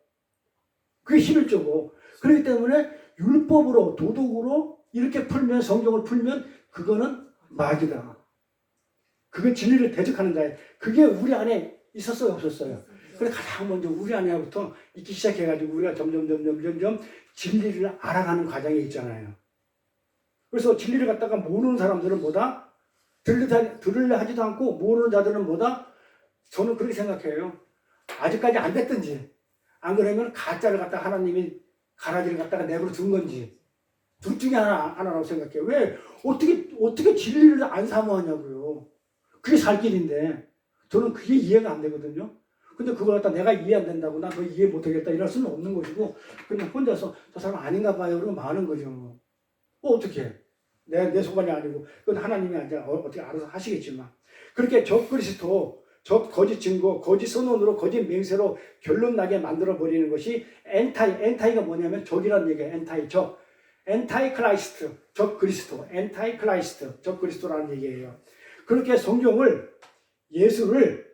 그게 11조고. 그렇기 때문에 율법으로, 도덕으로 이렇게 풀면, 성경을 풀면 그거는 마귀다. 그게 진리를 대적하는 자예요. 그게 우리 안에 있었어요, 없었어요? 그래 가장 먼저 우리 안에부터 있기 시작해가지고 우리가 점점 진리를 알아가는 과정에 있잖아요. 그래서 진리를 갖다가 모르는 사람들은 뭐다? 들으려 하지도 않고 모르는 자들은 뭐다? 저는 그렇게 생각해요. 아직까지 안 됐든지, 안 그러면 가짜를 갖다가 하나님이 가라지를 갖다가 내버려 둔 건지, 둘 중에 하나라고 생각해요. 왜? 어떻게 진리를 안 사모하냐고요. 그게 살 길인데. 저는 그게 이해가 안 되거든요. 근데 그걸 갖다 내가 이해 안 된다고, 나 너 이해 못하겠다 이럴 수는 없는 것이고, 그냥 혼자서 저 사람 아닌가 봐요. 그러고 마는 거죠. 어떻게 해? 내 소관이 아니고, 그건 하나님이 이제 어떻게 알아서 하시겠지만. 그렇게 적그리스도, 거짓 증거, 거짓 선언으로, 거짓 맹세로 결론 나게 만들어버리는 것이 엔타이가 뭐냐면 적이라는 얘기예요. 엔타이 크라이스트, 적그리스도, 엔타이 크라이스트, 적그리스도라는 얘기예요. 그렇게 성경을, 예수를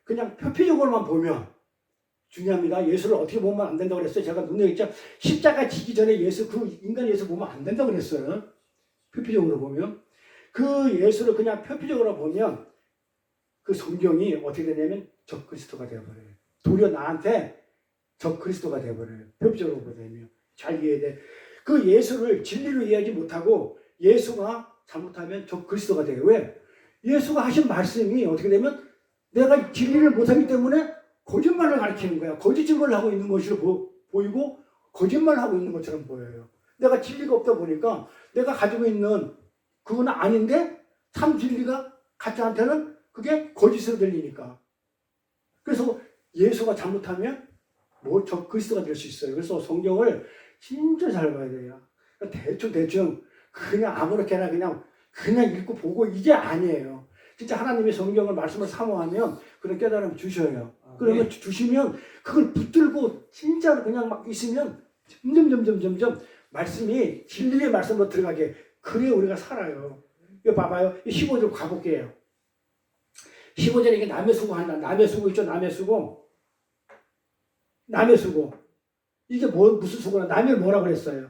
그냥 표피적으로만 보면 중요합니다. 예수를 어떻게 보면 안 된다고 그랬어요. 제가 눈여겼죠. 십자가 지기 전에 그 인간 예수 보면 안 된다고 그랬어요. 표피적으로 보면. 그 예수를 그냥 표피적으로 보면 그 성경이 어떻게 되냐면 적그리스도가 되어버려요. 도리어 나한테 적그리스도가 되어버려요. 표피적으로 보면. 잘 이해해야 돼. 그 예수를 진리로 이해하지 못하고 예수가 잘못하면 적그리스도가 돼요. 왜? 예수가 하신 말씀이 어떻게 되면 내가 진리를 못하기 때문에 거짓말을 가르치는 거야. 거짓 증거를 하고 있는 것으로 보이고 거짓말을 하고 있는 것처럼 보여요. 내가 진리가 없다 보니까 내가 가지고 있는 그건 아닌데 참 진리가 가짜한테는 그게 거짓으로 들리니까. 그래서 예수가 잘못하면 뭐 저 그리스도가 될 수 있어요. 그래서 성경을 진짜 잘 봐야 돼요. 대충 그냥 아무렇게나 그냥 읽고 보고 이게 아니에요. 진짜 하나님의 성경을 말씀을 사모하면 그런 깨달음 주셔요. 그러면 주시면 그걸 붙들고 진짜로 그냥 막 있으면 점점 말씀이 진리의 말씀으로 들어가게 그래야 우리가 살아요. 이거 봐봐요. 15절 가볼게요. 15절에 이게 남의 수고 한다. 남의 수고 있죠. 남의 수고. 이게 무슨 수고나? 남이 뭐라고 그랬어요?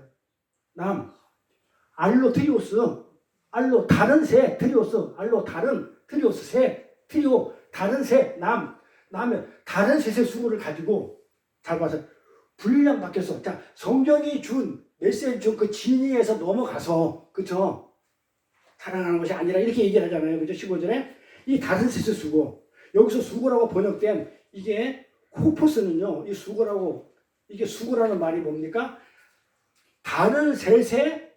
알로 트리오스. 알로 다른 새 트리오스. 알로 다른 트리오스 새. 트리오 다른 새. 남의 다른 셋의 수고를 가지고 잘 봐서 분량 바뀌었어. 자, 성경이 준 메시지 준 그 진리에서 넘어가서 그쵸? 사랑하는 것이 아니라 이렇게 얘기를 하잖아요. 그죠? 15절에 이 다른 셋의 수고. 여기서 수고라고 번역된 이게 코포스는요. 이 수고라고 이게 수고라는 말이 뭡니까? 다른 셋의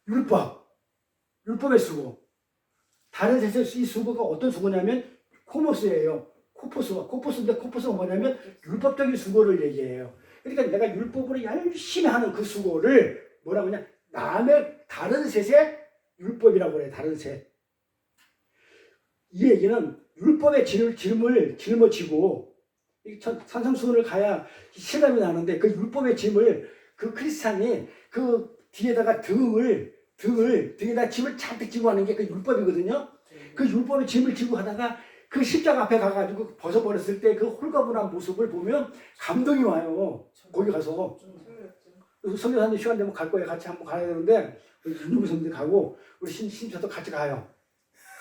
율법의 수고. 다른 셋의 이 수고가 어떤 수고냐면 코모스예요. 코포스인데 코포스가 뭐냐면 율법적인 수고를 얘기해요. 그러니까 내가 율법으로 열심히 하는 그 수고를 뭐라고 하냐? 남의 다른 셋의 율법이라고 그래요. 다른 셋. 이 얘기는 율법의 짐을 짊어지고 산상수훈을 가야 실감이 나는데 그 율법의 짐을 그 크리스찬이 그 뒤에다가 등에다 짐을 잔뜩 지고 하는 게 그 율법이거든요. 그 율법의 짐을 지고 하다가 그 십자가 앞에 가가지고 벗어버렸을 때 그 홀가분한 모습을 보면 감동이 와요. 거기 가서 선교사님 시간 되면 갈 거예요. 같이 한번 가야 되는데 윤중부 선생님 가고 우리 신처도 같이 가요.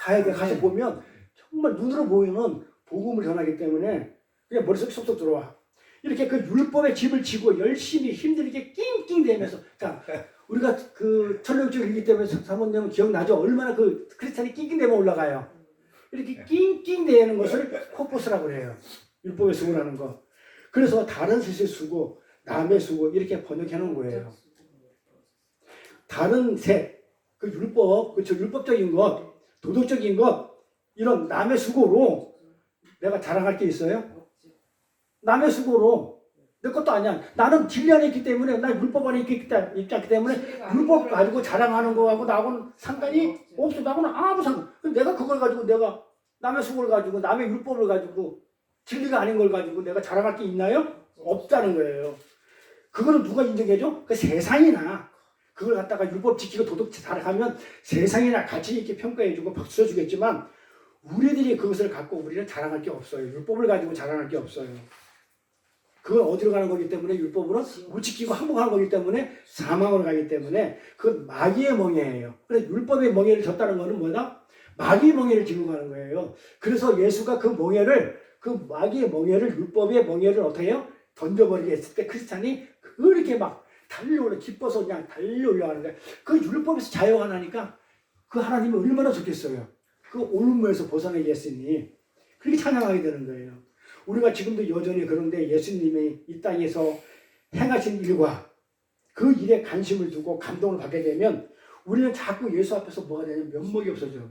가야 돼. 가서 보면 정말 눈으로 보이는 복음을 전하기 때문에 그냥 머릿속에 쏙쏙 들어와. 이렇게 그 율법의 짐을 지고 열심히 힘들게 낑낑대면서 자 우리가 그 천령주의이기 때문에 사모님은 기억나죠? 얼마나 그 크리스찬이 낑낑대면 올라가요. 이렇게 낑낑대는 것을 코포스라고 그래요. 율법의 수고라는 거. 그래서 다른 셋의 수고, 남의 수고 이렇게 번역해 놓은 거예요. 다른 셋, 그 율법, 그렇죠? 율법적인 것, 도덕적인 것 이런 남의 수고로 내가 자랑할 게 있어요? 남의 수고로 내 것도 아니야. 나는 진리 안에 있기 때문에 나 율법 안에 있기 때문에 율법 가지고 자랑하는 거하고 나하고는 상관이 없어. 나하고는 아무 상관. 내가 그걸 가지고 내가 남의 수고를 가지고 남의 율법을 가지고 진리가 아닌 걸 가지고 내가 자랑할 게 있나요? 없다는 거예요. 그거는 누가 인정해줘? 그 세상이나 그걸 갖다가 율법 지키고 도덕 자랑하면 세상이나 같이 이렇게 평가해주고 박수 쳐주겠지만 우리들이 그것을 갖고 우리는 자랑할 게 없어요. 율법을 가지고 자랑할 게 없어요. 그건 어디로 가는 거기 때문에 율법으로 못 지키고 항복하는 거기 때문에 사망으로 가기 때문에 그건 마귀의 멍에예요. 그래서 율법의 멍에를 졌다는 거는 뭐다? 마귀의 멍에를 지고 가는 거예요. 그래서 예수가 그 마귀의 멍에를 율법의 멍에를 어떻게 해요? 던져버리게 했을 때 크리스찬이 그렇게 막 달려올라 기뻐서 그냥 달려올라가는 거예요. 그 율법에서 자유가 나니까 그 하나님이 얼마나 좋겠어요. 그 올무에서 벗어나게 했으니 그렇게 찬양하게 되는 거예요. 우리가 지금도 여전히 그런데 예수님이 이 땅에서 행하신 일과 그 일에 관심을 두고 감동을 받게 되면 우리는 자꾸 예수 앞에서 뭐가 되냐면 면목이 없어져요.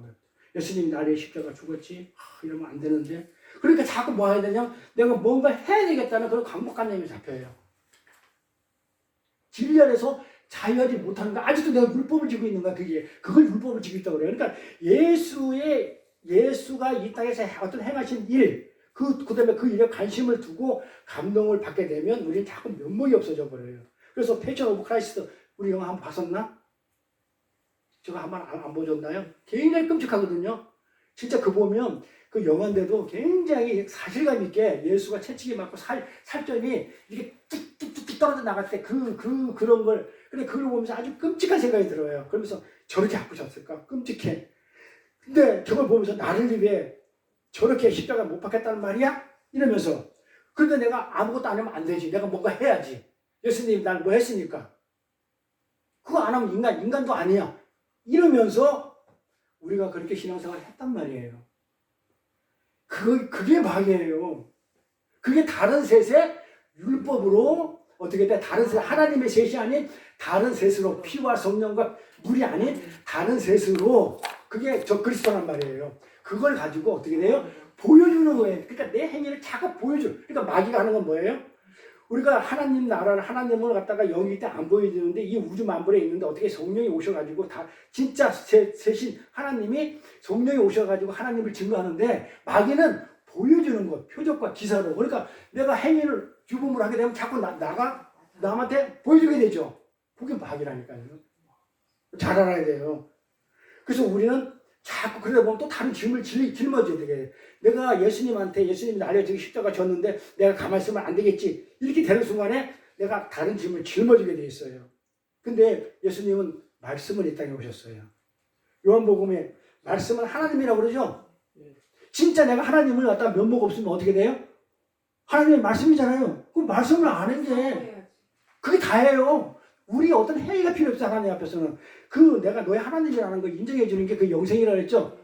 예수님이 나를 십자가 죽었지? 이러면 안 되는데. 그러니까 자꾸 뭐 해야 되냐? 내가 뭔가 해야 되겠다는 그런 강박관념이 잡혀요. 진리 안에서 자유하지 못하는 거. 아직도 내가 율법을 지고 있는 거야. 그걸 율법을 지고 있다고 그래요. 그러니까 예수가 이 땅에서 어떤 행하신 일, 그 다음에 그 일에 관심을 두고 감동을 받게 되면 우리는 자꾸 면목이 없어져 버려요. 그래서 패션 오브 크라이스트 우리 영화 한번 봤었나? 제가 한번 안 보셨나요? 굉장히 끔찍하거든요. 진짜 그 보면 그 영화인데도 굉장히 사실감 있게 예수가 채찍이 맞고 살점이 이렇게 뚝뚝뚝 떨어져 나갈 때 그런 걸 근데 그걸 보면서 아주 끔찍한 생각이 들어요. 그러면서 저렇게 아프셨을까? 끔찍해. 근데 저걸 보면서 나를 위해 저렇게 십자가 못 박겠다는 말이야? 이러면서 그런데 내가 아무것도 안 하면 안 되지. 내가 뭔가 해야지. 예수님이 날 뭐 했으니까. 그거 안 하면 인간도 아니야. 이러면서 우리가 그렇게 신앙생활을 했단 말이에요. 그게 마귀예요. 그게 다른 셋의 율법으로 어떻게 돼? 다른 셋, 하나님의 셋이 아닌 다른 셋으로 피와 성령과 물이 아닌 다른 셋으로 그게 저 그리스도란 말이에요. 그걸 가지고 어떻게 돼요? 보여주는 거예요. 그러니까 내 행위를 자꾸 보여줘. 그러니까 마귀가 하는 건 뭐예요? 우리가 하나님 나라를 하나님을 갖다가 여기 때 안 보여주는데 이 우주 만물에 있는데 어떻게 성령이 오셔가지고 다 진짜 세신 하나님이 성령이 오셔가지고 하나님을 증거하는데 마귀는 보여주는 것 표적과 기사로 그러니까 내가 행위를 규범을 하게 되면 자꾸 나가 남한테 보여주게 되죠. 그게 마귀라니까요. 잘 알아야 돼요. 그래서 우리는 자꾸 그러다 보면 또 다른 짐을 짊어져야 되게. 내가 예수님이 나를 저기 십자가 졌는데 내가 가만히 있으면 안 되겠지. 이렇게 되는 순간에 내가 다른 짐을 짊어지게 돼 있어요. 근데 예수님은 말씀을 이 땅에 오셨어요. 요한복음에 말씀은 하나님이라고 그러죠. 진짜 내가 하나님을 갖다 면목 없으면 어떻게 돼요? 하나님의 말씀이잖아요. 그 말씀을 아는 게 그게 다예요. 우리 어떤 회의가 필요 없어. 하나님 앞에서는 그 내가 너의 하나님이라는 걸 인정해 주는 게 그 영생이라고 했죠.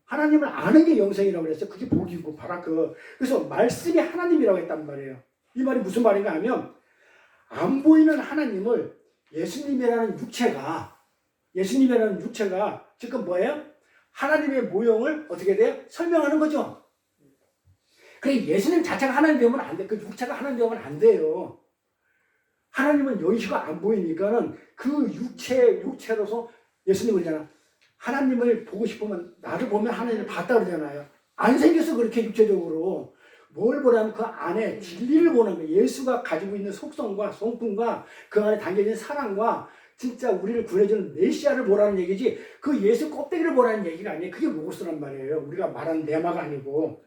하나님을 아는 게 영생이라고 그랬어요. 그게 복이고 바라크. 그래서 말씀이 하나님이라고 했단 말이에요. 이 말이 무슨 말인가 하면 안 보이는 하나님을 예수님이라는 육체가 지금 뭐예요? 하나님의 모형을 어떻게 돼요? 설명하는 거죠. 그래 예수님 자체가 하나님 되면 안 돼. 그 육체가 하나님 되면 안 돼요. 하나님은 여기가 안 보이니까는 그 육체로서 예수님을 그러잖아. 하나님을 보고 싶으면 나를 보면 하나님을 봤다 그러잖아요. 안 생겨서 그렇게 육체적으로. 뭘 보냐면 그 안에 진리를 보는 거예요. 예수가 가지고 있는 속성과 성품과 그 안에 담겨있는 사랑과 진짜 우리를 구해주는 메시아를 보라는 얘기지 그 예수 껍데기를 보라는 얘기가 아니에요. 그게 로고스란 말이에요. 우리가 말하는 내마가 아니고.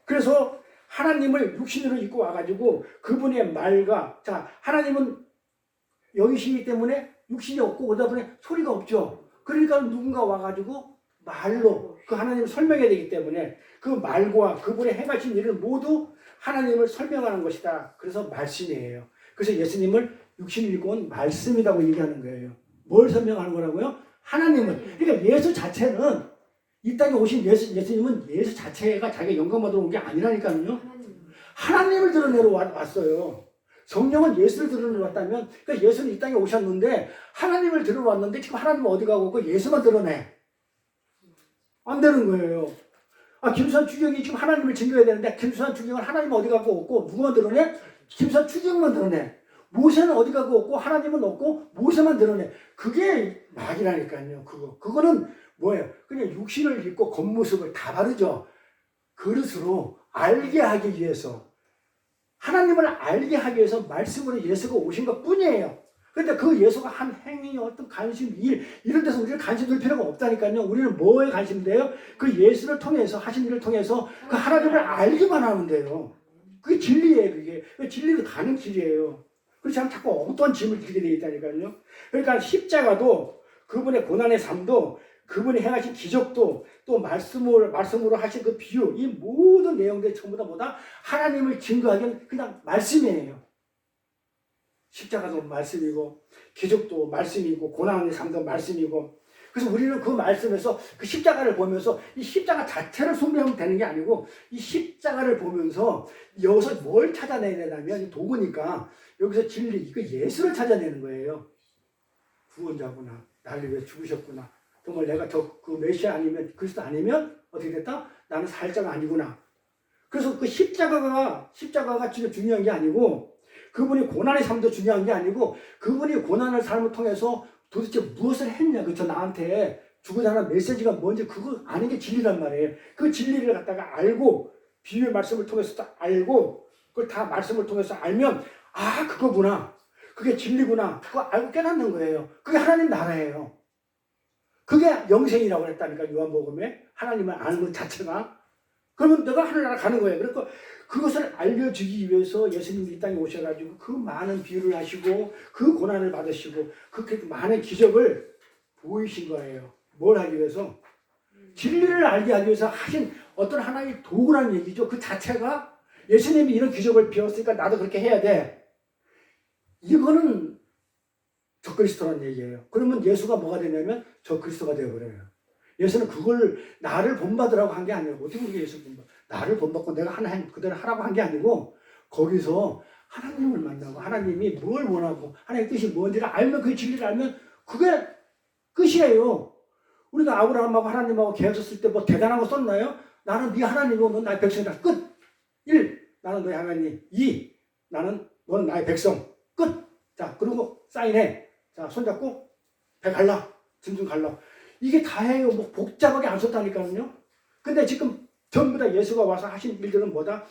그래서 하나님을 육신으로 입고 와가지고 그분의 말과 자 하나님은 여기시기 때문에 육신이 없고 그러다 보니 소리가 없죠. 그러니까 누군가 와가지고 말로 그 하나님을 설명해야 되기 때문에 그 말과 그분의 행하신 일을 모두 하나님을 설명하는 것이다. 그래서 말씀이에요. 그래서 예수님을 육신을 입고 온 말씀이라고 얘기하는 거예요. 뭘 설명하는 거라고요? 하나님을. 그러니까 예수 자체는 이 땅에 오신 예수님은 예수 자체가 자기가 영광 받으러 온 게 아니라니까요. 하나님을 드러내러 왔어요. 성령은 예수를 드러내러 왔다면 그러니까 예수는 이 땅에 오셨는데 하나님을 드러내러 왔는데 지금 하나님은 어디 가고 있고 예수만 드러내. 안 되는 거예요. 김수환 추경이 지금 하나님을 증거해야 되는데 김수환 추경은 하나님 어디 가고 없고 누구만 드러내? 김수환 추경만 드러내. 모세는 어디 가고 없고 하나님은 없고 모세만 드러내. 그게 마귀라니까요. 그거는 뭐예요? 그냥 육신을 입고 겉모습을 다 바르죠. 그릇으로 알게 하기 위해서 하나님을 알게 하기 위해서 말씀으로 예수가 오신 것 뿐이에요. 그런데 그 예수가 한 행위, 어떤 관심, 이런 데서 우리는 관심 둘 필요가 없다니까요. 우리는 뭐에 관심돼요? 그 예수를 통해서 하신 일을 통해서 그 하나님을 알기만 하면 돼요. 그게 진리예요. 그게 진리로 가는 길이에요. 그렇지 않으면 자꾸 어떠한 짐을 지게 되어 있다니까요. 그러니까 십자가도 그분의 고난의 삶도 그분이 행하신 기적도 또 말씀으로 하신 그 비유 이 모든 내용들이 전부 다 뭐다? 하나님을 증거하기는 그냥 말씀이에요. 십자가도 말씀이고 기적도 말씀이고 고난의 삶도 말씀이고 그래서 우리는 그 말씀에서 그 십자가를 보면서 이 십자가 자체를 숭배하면 되는 게 아니고 이 십자가를 보면서 여기서 뭘 찾아내야 되냐면 도구니까 여기서 진리 이거 예수를 찾아내는 거예요. 구원자구나. 나를 위해 죽으셨구나. 정말 내가 그 메시아 아니면 그리스도 아니면 어떻게 됐다? 나는 살자가 아니구나. 그래서 그 십자가가 진짜 중요한 게 아니고 그분이 고난의 삶도 중요한 게 아니고 그분이 고난의 삶을 통해서 도대체 무엇을 했냐. 그저 나한테 주고자 하는 메시지가 뭔지 그거 아는 게 진리란 말이에요. 그 진리를 갖다가 알고 비유의 말씀을 통해서 알고 그걸 다 말씀을 통해서 알면 그거구나. 그게 진리구나. 그거 알고 깨닫는 거예요. 그게 하나님 나라예요. 그게 영생이라고 했다니까 요한복음에 하나님을 아는 것 자체가. 그러면 내가 하늘나라 가는 거예요. 그러니까 그것을 알려주기 위해서 예수님이 이 땅에 오셔가지고 그 많은 비유를 하시고 그 고난을 받으시고 그렇게 많은 기적을 보이신 거예요. 뭘 하기 위해서? 진리를 알게 하기 위해서 하신 어떤 하나의 도구라는 얘기죠. 그 자체가 예수님이 이런 기적을 배웠으니까 나도 그렇게 해야 돼. 이거는 적그리스도라는 얘기예요. 그러면 예수가 뭐가 되냐면 적그리스도가 되어버려요. 예수는 그걸 나를 본받으라고 한 게 아니에요. 어떻게 우리가 예수 본받아? 나를 본받고 내가 하나님 그대로 하라고 한 게 아니고 거기서 하나님을 만나고 하나님이 뭘 원하고 하나님의 뜻이 뭔지를 알면 그 진리를 알면 그게 끝이에요. 우리가 아브라함하고 하나님하고 계약서 쓸 때 뭐 대단한 거 썼나요? 나는 네 하나님이고 넌 나의 백성이다. 끝. 1. 나는 너의 하나님. 2. 너는 나의 백성. 끝. 자, 그리고 사인해. 자, 손잡고 배 갈라. 짐 갈라. 이게 다예요. 뭐 복잡하게 안 썼다니까요. 근데 지금 전부 다 예수가 와서 하신 일들은 뭐다?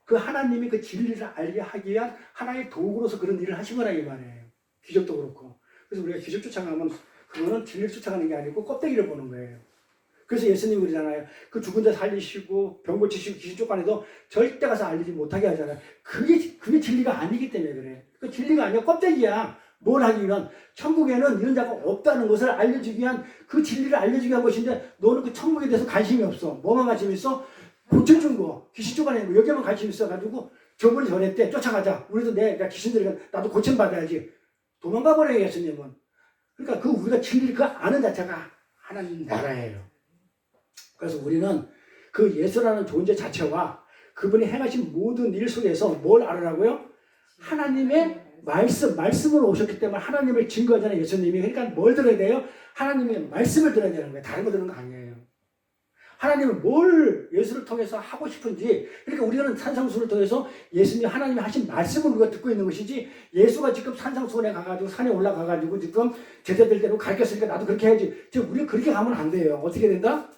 그 하나님이 그 진리를 알게 하기 위한 하나의 도구로서 그런 일을 하신 거라 이 말이에요. 기적도 그렇고. 그래서 우리가 기적 쫓아가면 그거는 진리를 쫓아가는 게 아니고 껍데기를 보는 거예요. 그래서 예수님이 그러잖아요. 그 죽은 자 살리시고 병 고치시고 귀신 쫓아내도 절대 가서 알리지 못하게 하잖아요. 그게 진리가 아니기 때문에 그래. 그 진리가 아니야. 껍데기야. 뭘 하기 위한. 천국에는 이런 자가 없다는 것을 알려주기 위한 그 진리를 알려주기 위한 것인데 너는 그 천국에 대해서 관심이 없어. 뭐만 관심 있어? 고쳐준 거. 귀신 쫓아내는 거. 여기에만 관심 있어가지고 저번에 전했대. 쫓아가자. 우리도 내가 귀신들이 나도 고침받아야지. 도망가 버려요 예수님은. 그러니까 그 우리가 진리를 그 아는 자체가 하나님 나라예요. 그래서 우리는 그 예수라는 존재 자체와 그분이 행하신 모든 일 속에서 뭘 알으라고요? 하나님의 말씀으로 오셨기 때문에 하나님을 증거하잖아요 예수님이. 그러니까 뭘 들어야 돼요? 하나님의 말씀을 들어야 되는 거예요. 다른 거 들은 거 아니에요. 하나님은 뭘 예수를 통해서 하고 싶은지. 그러니까 우리는 산상수를 통해서 예수님 하나님이 하신 말씀을 우리가 듣고 있는 것이지, 예수가 지금 산상수원에 가가지고 산에 올라가가지고 지금 제자들대로 가르쳤으니까 나도 그렇게 해야지. 지금 우리가 그렇게 가면 안 돼요. 어떻게 된다?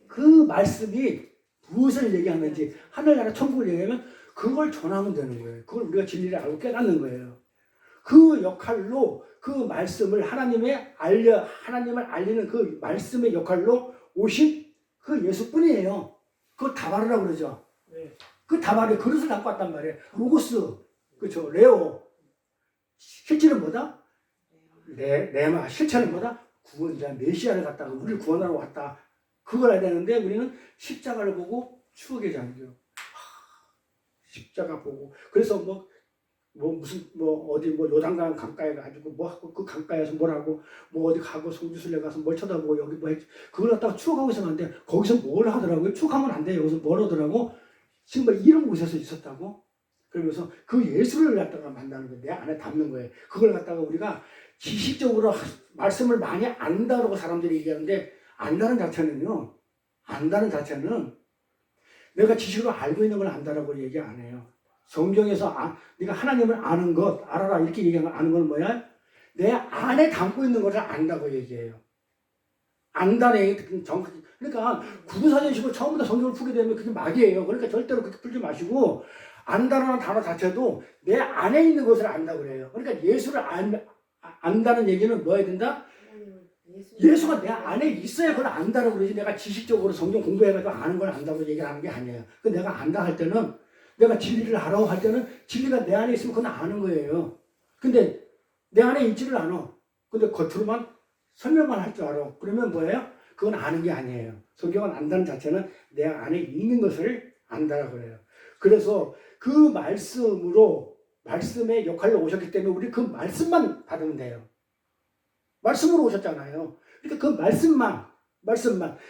그 말씀이 무엇을 얘기하는지, 하늘나라 천국을 얘기하면 그걸 전하면 되는 거예요. 그걸 우리가 진리를 알고 깨닫는 거예요. 그 역할로 그 말씀을 하나님을 알리는 그 말씀의 역할로 오신 그 예수뿐이에요. 그걸 다바르라고 그러죠. 네. 그 다바르 그릇을 갖고 왔단 말이에요. 로고스, 그렇죠. 레오. 실제는 뭐다? 레마. 실체는 뭐다? 구원자 메시아를 갖다가 우리를 구원하러 왔다. 그걸 해야 되는데 우리는 십자가를 보고 추억의 장이죠. 십자가 보고. 그래서 어디 요단강 강가에 가지고 뭐 하고 그 강가에서 뭘 하고 뭐 어디 가고 성지순례 가서 뭘 쳐다보고 여기 뭐 했지. 그걸 갖다가 추억하고 있었는데 거기서 뭘 하더라고요. 추억하면 안 돼요. 여기서 뭘 하더라고. 지금 뭐 이런 곳에서 있었다고. 그러면서 그 예수를 갖다가 만나는 거예요. 내 안에 담는 거예요. 그걸 갖다가 우리가 지식적으로 말씀을 많이 안다고 사람들이 얘기하는데, 안다는 자체는 내가 지식으로 알고 있는 걸 안다라고 얘기 안 해요. 성경에서 네가 하나님을 아는 것, 알아라 이렇게 얘기하는 아는 건 뭐야? 내 안에 담고 있는 것을 안다고 얘기해요. 안다는 얘기 정확히. 그러니까 구구사전식으로 처음부터 성경을 풀게 되면 그게 막이에요. 그러니까 절대로 그렇게 풀지 마시고, 안다라는 단어 자체도 내 안에 있는 것을 안다고 그래요. 그러니까 예수를 안다는 얘기는 뭐 해야 된다? 예수가 내 안에 있어야 그걸 안다고 그러지, 내가 지식적으로 성경 공부해가지고 아는 걸 안다고 얘기하는 게 아니에요. 그 내가 안다 할 때는, 내가 진리를 알아 할 때는 진리가 내 안에 있으면 그건 아는 거예요. 근데 내 안에 있지를 않아. 근데 겉으로만 설명만 할 줄 알아. 그러면 뭐예요? 그건 아는 게 아니에요. 성경은 안다는 자체는 내 안에 있는 것을 안다라고 그래요. 그래서 그 말씀의 역할로 오셨기 때문에 우리 그 말씀만 받으면 돼요. 말씀으로 오셨잖아요. 그러니까 그 말씀만.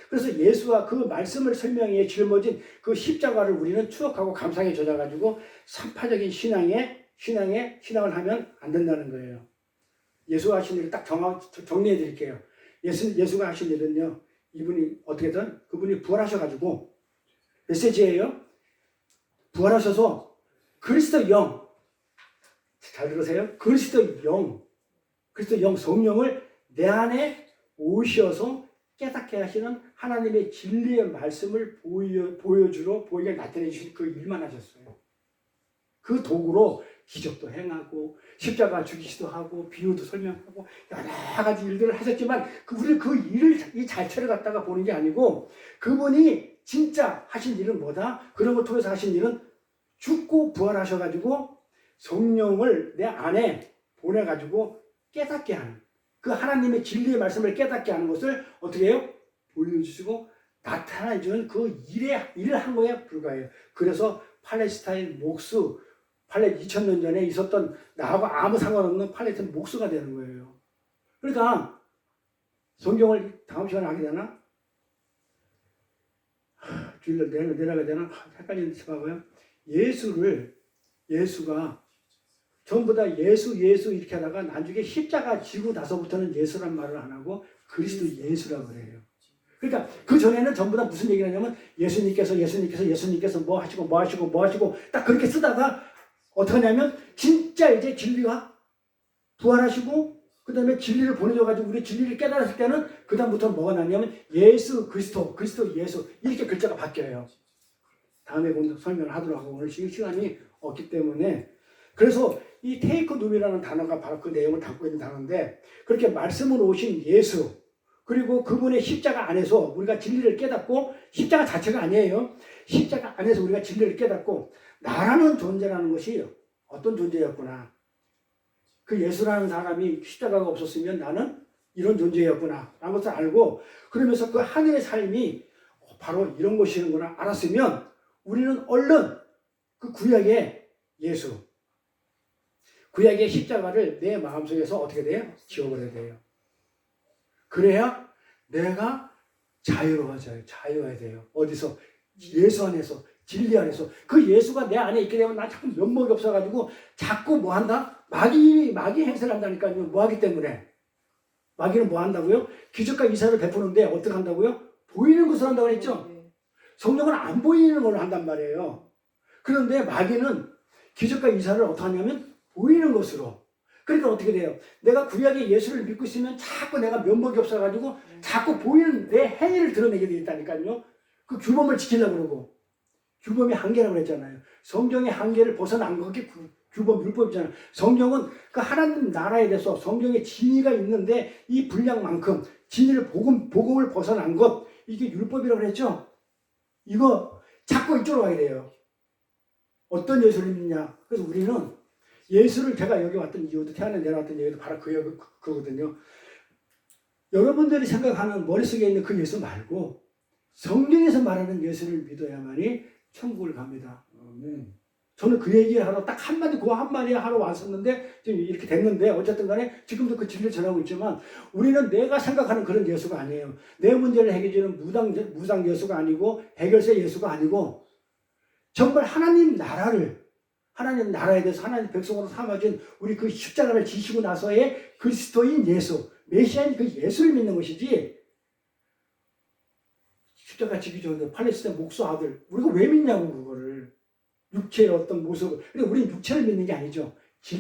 그래서 예수와 그 말씀을 설명해 짊어진 그 십자가를 우리는 추억하고 감상에 젖어가지고 산파적인 신앙을 하면 안 된다는 거예요. 예수가 하신 일을 딱 정리해 드릴게요. 예수가 하신 일은요, 이분이 어떻게든 그분이 부활하셔가지고 메시지예요. 부활하셔서 그리스도 영, 잘 들으세요. 그리스도 영 성령을 내 안에 오셔서 깨닫게 하시는 하나님의 진리의 말씀을 보이게 나타내 주신 그 일만 하셨어요. 그 도구로 기적도 행하고 십자가 죽이기도 하고 비유도 설명하고 여러 가지 일들을 하셨지만 우리 이 자체를 갖다가 보는 게 아니고, 그분이 진짜 하신 일은 뭐다? 그런 걸 통해서 하신 일은 죽고 부활하셔가지고 성령을 내 안에 보내가지고 깨닫게 하는, 그 하나님의 진리의 말씀을 깨닫게 하는 것을 어떻게 해요? 보여주시고 나타내주는 그 일을 한 거에 불과해요. 그래서 팔레스타인 목수, 2000년 전에 있었던 나하고 아무 상관없는 팔레스타인 목수가 되는 거예요. 그러니까 성경을 다음 시간에 하게 되나? 주일날 내려가야 되나? 헷갈리는데 봐봐요. 예수가 전부 다 예수 이렇게 하다가 나중에 십자가 지고 나서부터는 예수란 말을 안 하고 그리스도 예수라고 그래요. 그러니까 그 전에는 전부 다 무슨 얘기를 하냐면 예수님께서 뭐 하시고 딱 그렇게 쓰다가 어떻게 하냐면 진짜 이제 진리가 부활하시고 그 다음에 진리를 보내줘가지고 우리 진리를 깨달았을 때는 그 다음부터 뭐가 나냐면 예수 그리스도 예수 이렇게 글자가 바뀌어요. 다음에 설명을 하도록 하고 오늘 시간이 없기 때문에 그래서 이 테이크 눔이라는 단어가 바로 그 내용을 담고 있는 단어인데 그렇게 말씀으로 오신 예수 그리고 그분의 십자가 안에서 우리가 진리를 깨닫고 십자가 자체가 아니에요. 십자가 안에서 우리가 진리를 깨닫고 나라는 존재라는 것이 어떤 존재였구나. 그 예수라는 사람이 십자가가 없었으면 나는 이런 존재였구나 라는 것을 알고 그러면서 그 하늘의 삶이 바로 이런 것이는구나 알았으면 우리는 얼른 그 구약의 예수 구약의 십자가를 내 마음속에서 어떻게 돼요? 지워버려야 돼요. 그래야 내가 자유해야 돼요. 어디서? 예수 안에서 진리 안에서 그 예수가 내 안에 있게 되면 나 자꾸 면목이 없어가지고 자꾸 뭐 한다? 마귀 행세를 한다니까요. 뭐 하기 때문에 마귀는 뭐 한다고요? 기적과 이사를 베푸는데 어떻게 한다고요? 보이는 것을 한다고 했죠. 성령은 안 보이는 걸 한단 말이에요. 그런데 마귀는 기적과 이사를 어떻게 하냐면 보이는 것으로. 그러니까 어떻게 돼요? 내가 구약의 예수를 믿고 있으면 자꾸 내가 면목이 없어가지고 자꾸 보이는 내 행위를 드러내게 돼 있다니까요. 그 규범을 지키려고 그러고. 규범이 한계라고 그랬잖아요. 성경의 한계를 벗어난 것이 규범, 율법이잖아요. 성경은 그 하나님 나라에 대해서 성경의 진리가 있는데 이 분량만큼 진리를 복음을 벗어난 것 이게 율법이라고 그랬죠. 이거 자꾸 이쪽으로 가야 돼요. 어떤 예수를 믿냐. 그래서 우리는 예수를 제가 여기 왔던 이유도 태안에 내려왔던 이유도 바로 그거거든요. 여러분들이 생각하는 머릿속에 있는 그 예수 말고 성경에서 말하는 예수를 믿어야만이 천국을 갑니다. 저는 그 얘기를 하러 딱 한마디 그 한마디 하러 왔었는데 지금 이렇게 됐는데 어쨌든 간에 지금도 그 진리를 전하고 있지만 우리는 내가 생각하는 그런 예수가 아니에요. 내 문제를 해결해주는 무당 예수가 아니고 해결사 예수가 아니고 정말 하나님 나라에 대해서 하나님 백성으로 삼아진 우리 그 십자가를 지시고 나서의 그리스도인 예수 메시아인 그 예수를 믿는 것이지 십자가 지기 전에 팔레스타인 목수 아들 우리가 왜 믿냐고 그거를 육체의 어떤 모습을 그러니까 우리는 육체를 믿는 게 아니죠.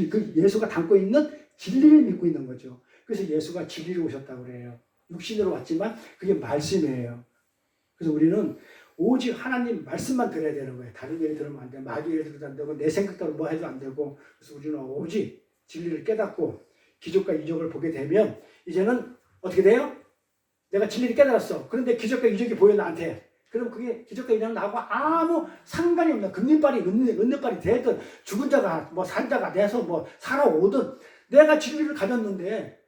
그 예수가 담고 있는 진리를 믿고 있는 거죠. 그래서 예수가 진리로 오셨다고 그래요. 육신으로 왔지만 그게 말씀이에요. 그래서 우리는 오직 하나님 말씀만 들어야 되는 거예요. 다른 얘기 들으면 안 돼. 마귀 얘기 들어도 안 되고 내 생각대로 뭐 해도 안 되고 그래서 우리는 오직 진리를 깨닫고 기적과 이적을 보게 되면 이제는 어떻게 돼요? 내가 진리를 깨달았어. 그런데 기적과 이적이 보여 나한테. 그럼 그게 기적과 이적은 나하고 아무 상관이 없나. 금린발이 은린발이 되든 죽은 자가 뭐 산 자가 돼서 뭐 살아오든 내가 진리를 가졌는데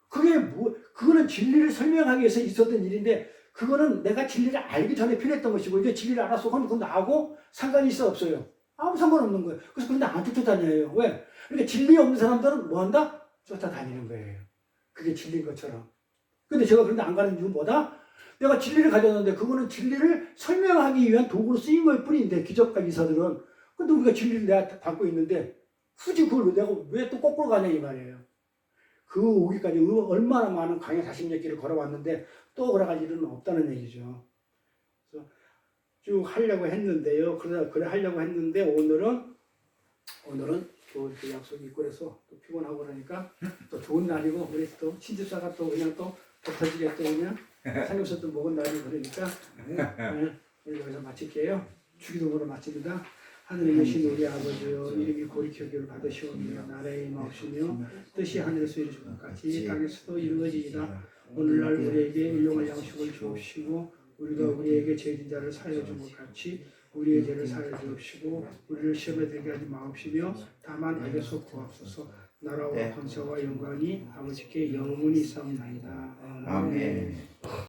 그게 뭐 그거는 진리를 설명하기 위해서 있었던 일인데 그거는 내가 진리를 알기 전에 필요했던 것이고 이제 진리를 알았어. 그럼 그건 나하고 상관이 있어 없어요. 아무 상관없는 거예요. 그래서 그런데 안 쫓아다녀요. 왜? 그러니까 진리 없는 사람들은 뭐 한다? 쫓아다니는 거예요. 그게 진리인 것처럼. 근데 제가 그런데 안 가는 이유는 뭐다? 내가 진리를 가졌는데 그거는 진리를 설명하기 위한 도구로 쓰인 걸 뿐인데 기적과 이사들은 근데 우리가 진리를 내가 갖고 있는데 굳이 그걸 내가 왜 또 거꾸로 가냐 이 말이에요. 그 오기까지 얼마나 많은 강의 40몇 길을 걸어왔는데 또 걸어갈 일은 없다는 얘기죠. 그래서 쭉 하려고 했는데요. 그래 하려고 했는데 오늘은 또 약속이 있고 그래서 또 피곤하고 그러니까 또 좋은 날이고 우리 또 친집사가 또 그냥 또 덮어지게 또 그냥 삼겹살 또 먹은 날이 그러니까 오늘 여기서 마칠게요. 주기도문으로 마칩니다. 하늘에 계신 우리 아버지여 이름이 고리 여기를 받으시오며 나라의 임하옵시며 뜻이 하늘에서 이루어진 것 같이 땅에서도 이루어지이다. 오늘날 우리에게 일용할 양식을 주옵시고 우리가 우리에게 죄진 자를 사하여 준 것 같이 우리의 죄를 사하여 주옵시고 우리를 시험에 들게 하지 마옵시며 다만 악에서 구하옵소서. 나라와 권세와 영광이 아버지께 영원히 있사옵나이다. 아멘.